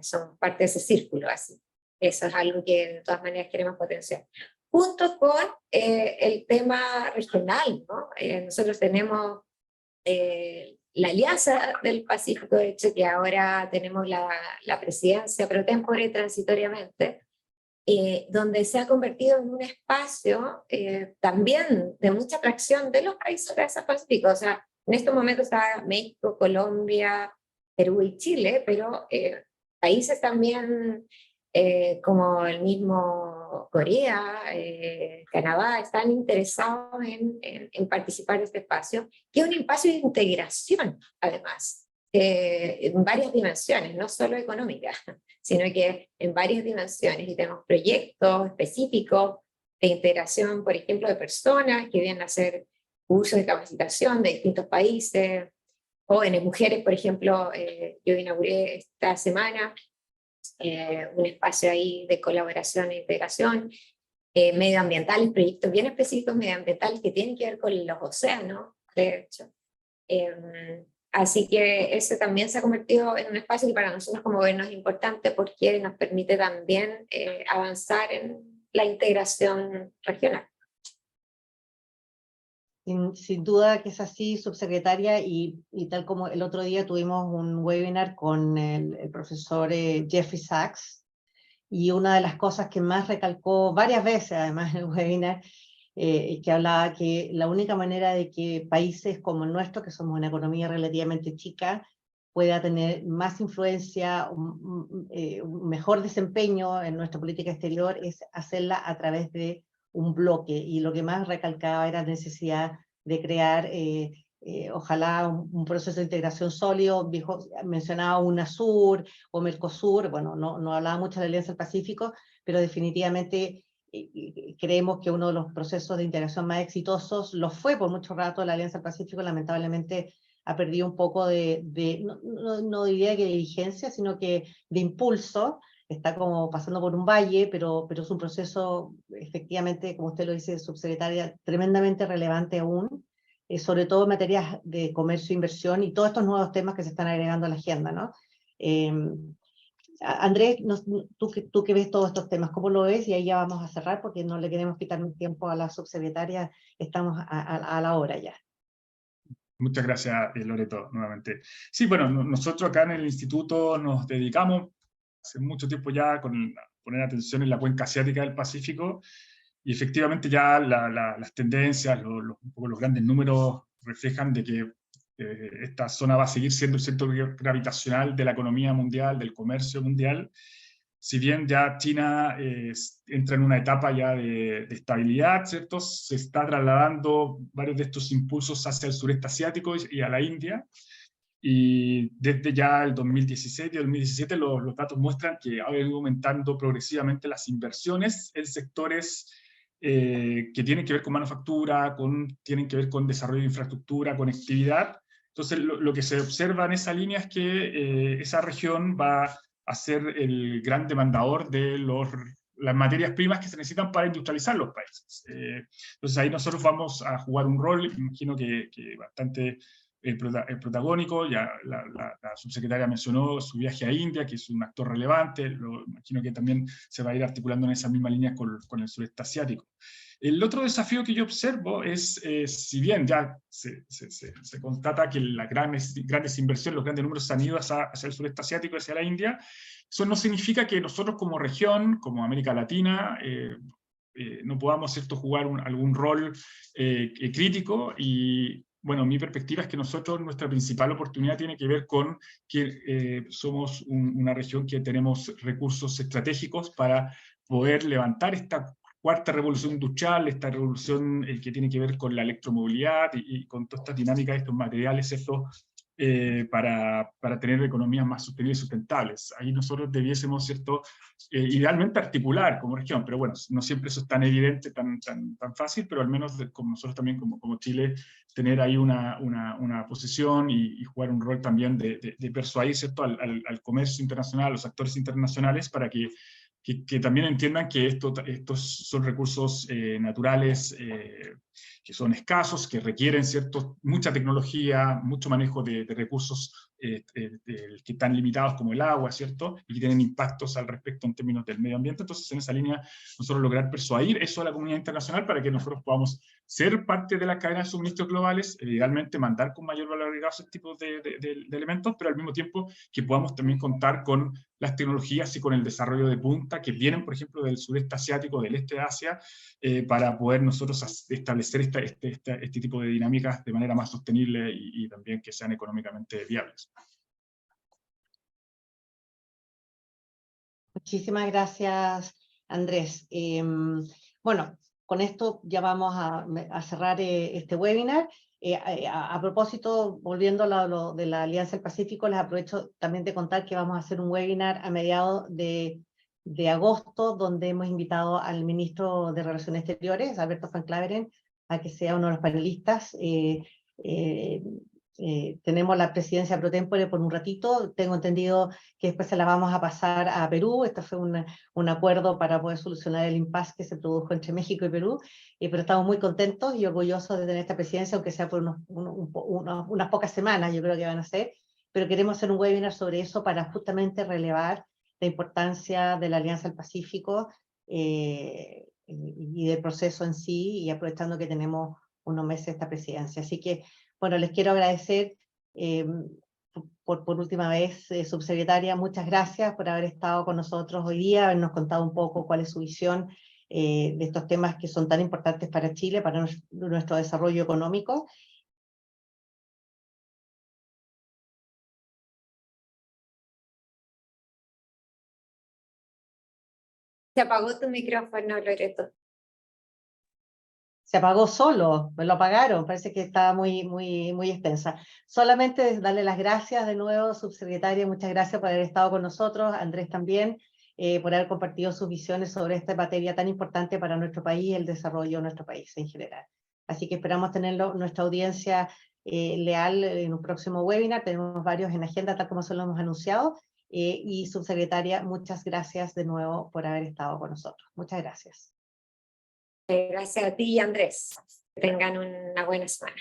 somos parte de ese círculo, así. Eso es algo que de todas maneras queremos potenciar. Junto con el tema regional, ¿no? Nosotros tenemos la Alianza del Pacífico, de hecho, que ahora tenemos la presidencia pro tempore transitoriamente, donde se ha convertido en un espacio también de mucha atracción de los países de Asia-Pacífico. O sea, en estos momentos está México, Colombia, Perú y Chile, pero países también como el mismo Corea, Canadá, están interesados en participar en este espacio, que es un espacio de integración, además, en varias dimensiones, no solo económicas, sino que en varias dimensiones, y tenemos proyectos específicos de integración, por ejemplo, de personas que vienen a hacer cursos de capacitación de distintos países, jóvenes, mujeres, por ejemplo, yo inauguré esta semana un espacio ahí de colaboración e integración, medioambientales, proyectos bien específicos medioambientales que tienen que ver con los océanos, de hecho. Así que ese también se ha convertido en un espacio que para nosotros como gobierno es importante porque nos permite también avanzar en la integración regional. Sin duda que es así, subsecretaria, y tal como el otro día tuvimos un webinar con el profesor Jeffrey Sachs, y una de las cosas que más recalcó varias veces, además en el webinar, que hablaba que la única manera de que países como el nuestro, que somos una economía relativamente chica, pueda tener más influencia, un mejor desempeño en nuestra política exterior, es hacerla a través de un bloque, y lo que más recalcaba era la necesidad de crear, ojalá, un proceso de integración sólido. Mencionaba UNASUR o Mercosur, bueno, no hablaba mucho de la Alianza del Pacífico, pero definitivamente creemos que uno de los procesos de integración más exitosos lo fue por mucho rato la Alianza del Pacífico. Lamentablemente ha perdido un poco no diría que de diligencia, sino que de impulso. Está como pasando por un valle, pero es un proceso, efectivamente, como usted lo dice, subsecretaria, tremendamente relevante aún, sobre todo en materias de comercio e inversión y todos estos nuevos temas que se están agregando a la agenda, ¿no? Andrés, tú que ves todos estos temas, ¿cómo lo ves? Y ahí ya vamos a cerrar porque no le queremos quitar tiempo a la subsecretaria, estamos a la hora ya. Muchas gracias, Loreto, nuevamente. Sí, bueno, nosotros acá en el instituto nos dedicamos hace mucho tiempo ya a poner atención en la cuenca asiática del Pacífico, y efectivamente ya las tendencias, un poco los grandes números reflejan de que esta zona va a seguir siendo el centro gravitacional de la economía mundial, del comercio mundial. Si bien ya China entra en una etapa ya de estabilidad, ¿cierto? Se está trasladando varios de estos impulsos hacia el sureste asiático y a la India. Y desde ya el 2016 y el 2017 los datos muestran que ha venido aumentando progresivamente las inversiones en sectores que tienen que ver con manufactura, tienen que ver con desarrollo de infraestructura, conectividad, Entonces, lo que se observa en esa línea es que esa región va a ser el gran demandador de las materias primas que se necesitan para industrializar los países. Entonces ahí nosotros vamos a jugar un rol, imagino que bastante protagónico. Ya la subsecretaria mencionó su viaje a India, que es un actor relevante. Imagino que también se va a ir articulando en esa misma línea con el sureste asiático. El otro desafío que yo observo es, si bien ya se constata que las grandes inversiones, los grandes números se han ido hacia el sureste asiático, hacia la India, eso no significa que nosotros como región, como América Latina, no podamos, ¿cierto?, jugar algún rol crítico. Y bueno, mi perspectiva es que nosotros, nuestra principal oportunidad tiene que ver con que somos una región que tenemos recursos estratégicos para poder levantar esta cuarta revolución industrial, esta revolución que tiene que ver con la electromovilidad y con todas estas dinámicas, estos materiales, para tener economías más sostenibles y sustentables. Ahí nosotros debiésemos, ¿cierto?, idealmente articular como región, pero bueno, no siempre eso es tan evidente, tan fácil, pero al menos como nosotros también como Chile, tener ahí una posición y jugar un rol también de persuadir, ¿cierto?, al comercio internacional, a los actores internacionales, para que también entiendan que estos son recursos naturales que son escasos, que requieren mucha tecnología, mucho manejo de recursos que están limitados como el agua, ¿cierto?, y que tienen impactos al respecto en términos del medio ambiente. Entonces, en esa línea, nosotros lograr persuadir eso a la comunidad internacional para que nosotros podamos ser parte de la cadena de suministros globales, idealmente mandar con mayor valor agregado ese tipo de elementos, pero al mismo tiempo que podamos también contar con las tecnologías y con el desarrollo de punta que vienen, por ejemplo, del sureste asiático, del este de Asia, para poder nosotros establecer este tipo de dinámicas de manera más sostenible y también que sean económicamente viables. Muchísimas gracias, Andrés. Bueno, con esto ya vamos a cerrar este webinar. A propósito, volviendo a lo de la Alianza del Pacífico, les aprovecho también de contar que vamos a hacer un webinar a mediados de agosto, donde hemos invitado al ministro de Relaciones Exteriores, Alberto Van Klaveren, a que sea uno de los panelistas. Tenemos la presidencia pro tempore por un ratito. Tengo entendido que después se la vamos a pasar a Perú. Este fue un acuerdo para poder solucionar el impasse que se produjo entre México y Perú, pero estamos muy contentos y orgullosos de tener esta presidencia, aunque sea por unas pocas semanas, yo creo que van a ser, pero queremos hacer un webinar sobre eso para justamente relevar la importancia de la Alianza del Pacífico y del proceso en sí, y aprovechando que tenemos unos meses de esta presidencia. Así que, bueno, les quiero agradecer por última vez, subsecretaria, muchas gracias por haber estado con nosotros hoy día, habernos contado un poco cuál es su visión de estos temas que son tan importantes para Chile, para nuestro desarrollo económico. Se apagó tu micrófono, Loreto. Se apagó solo, me lo apagaron, parece que estaba muy extensa. Solamente darle las gracias de nuevo, subsecretaria, muchas gracias por haber estado con nosotros, Andrés también, por haber compartido sus visiones sobre esta materia tan importante para nuestro país y el desarrollo de nuestro país en general. Así que esperamos tenerlo, nuestra audiencia leal en un próximo webinar. Tenemos varios en agenda, tal como se lo hemos anunciado. Y subsecretaria, muchas gracias de nuevo por haber estado con nosotros. Muchas gracias. Gracias a ti, Andrés. Que tengan una buena semana.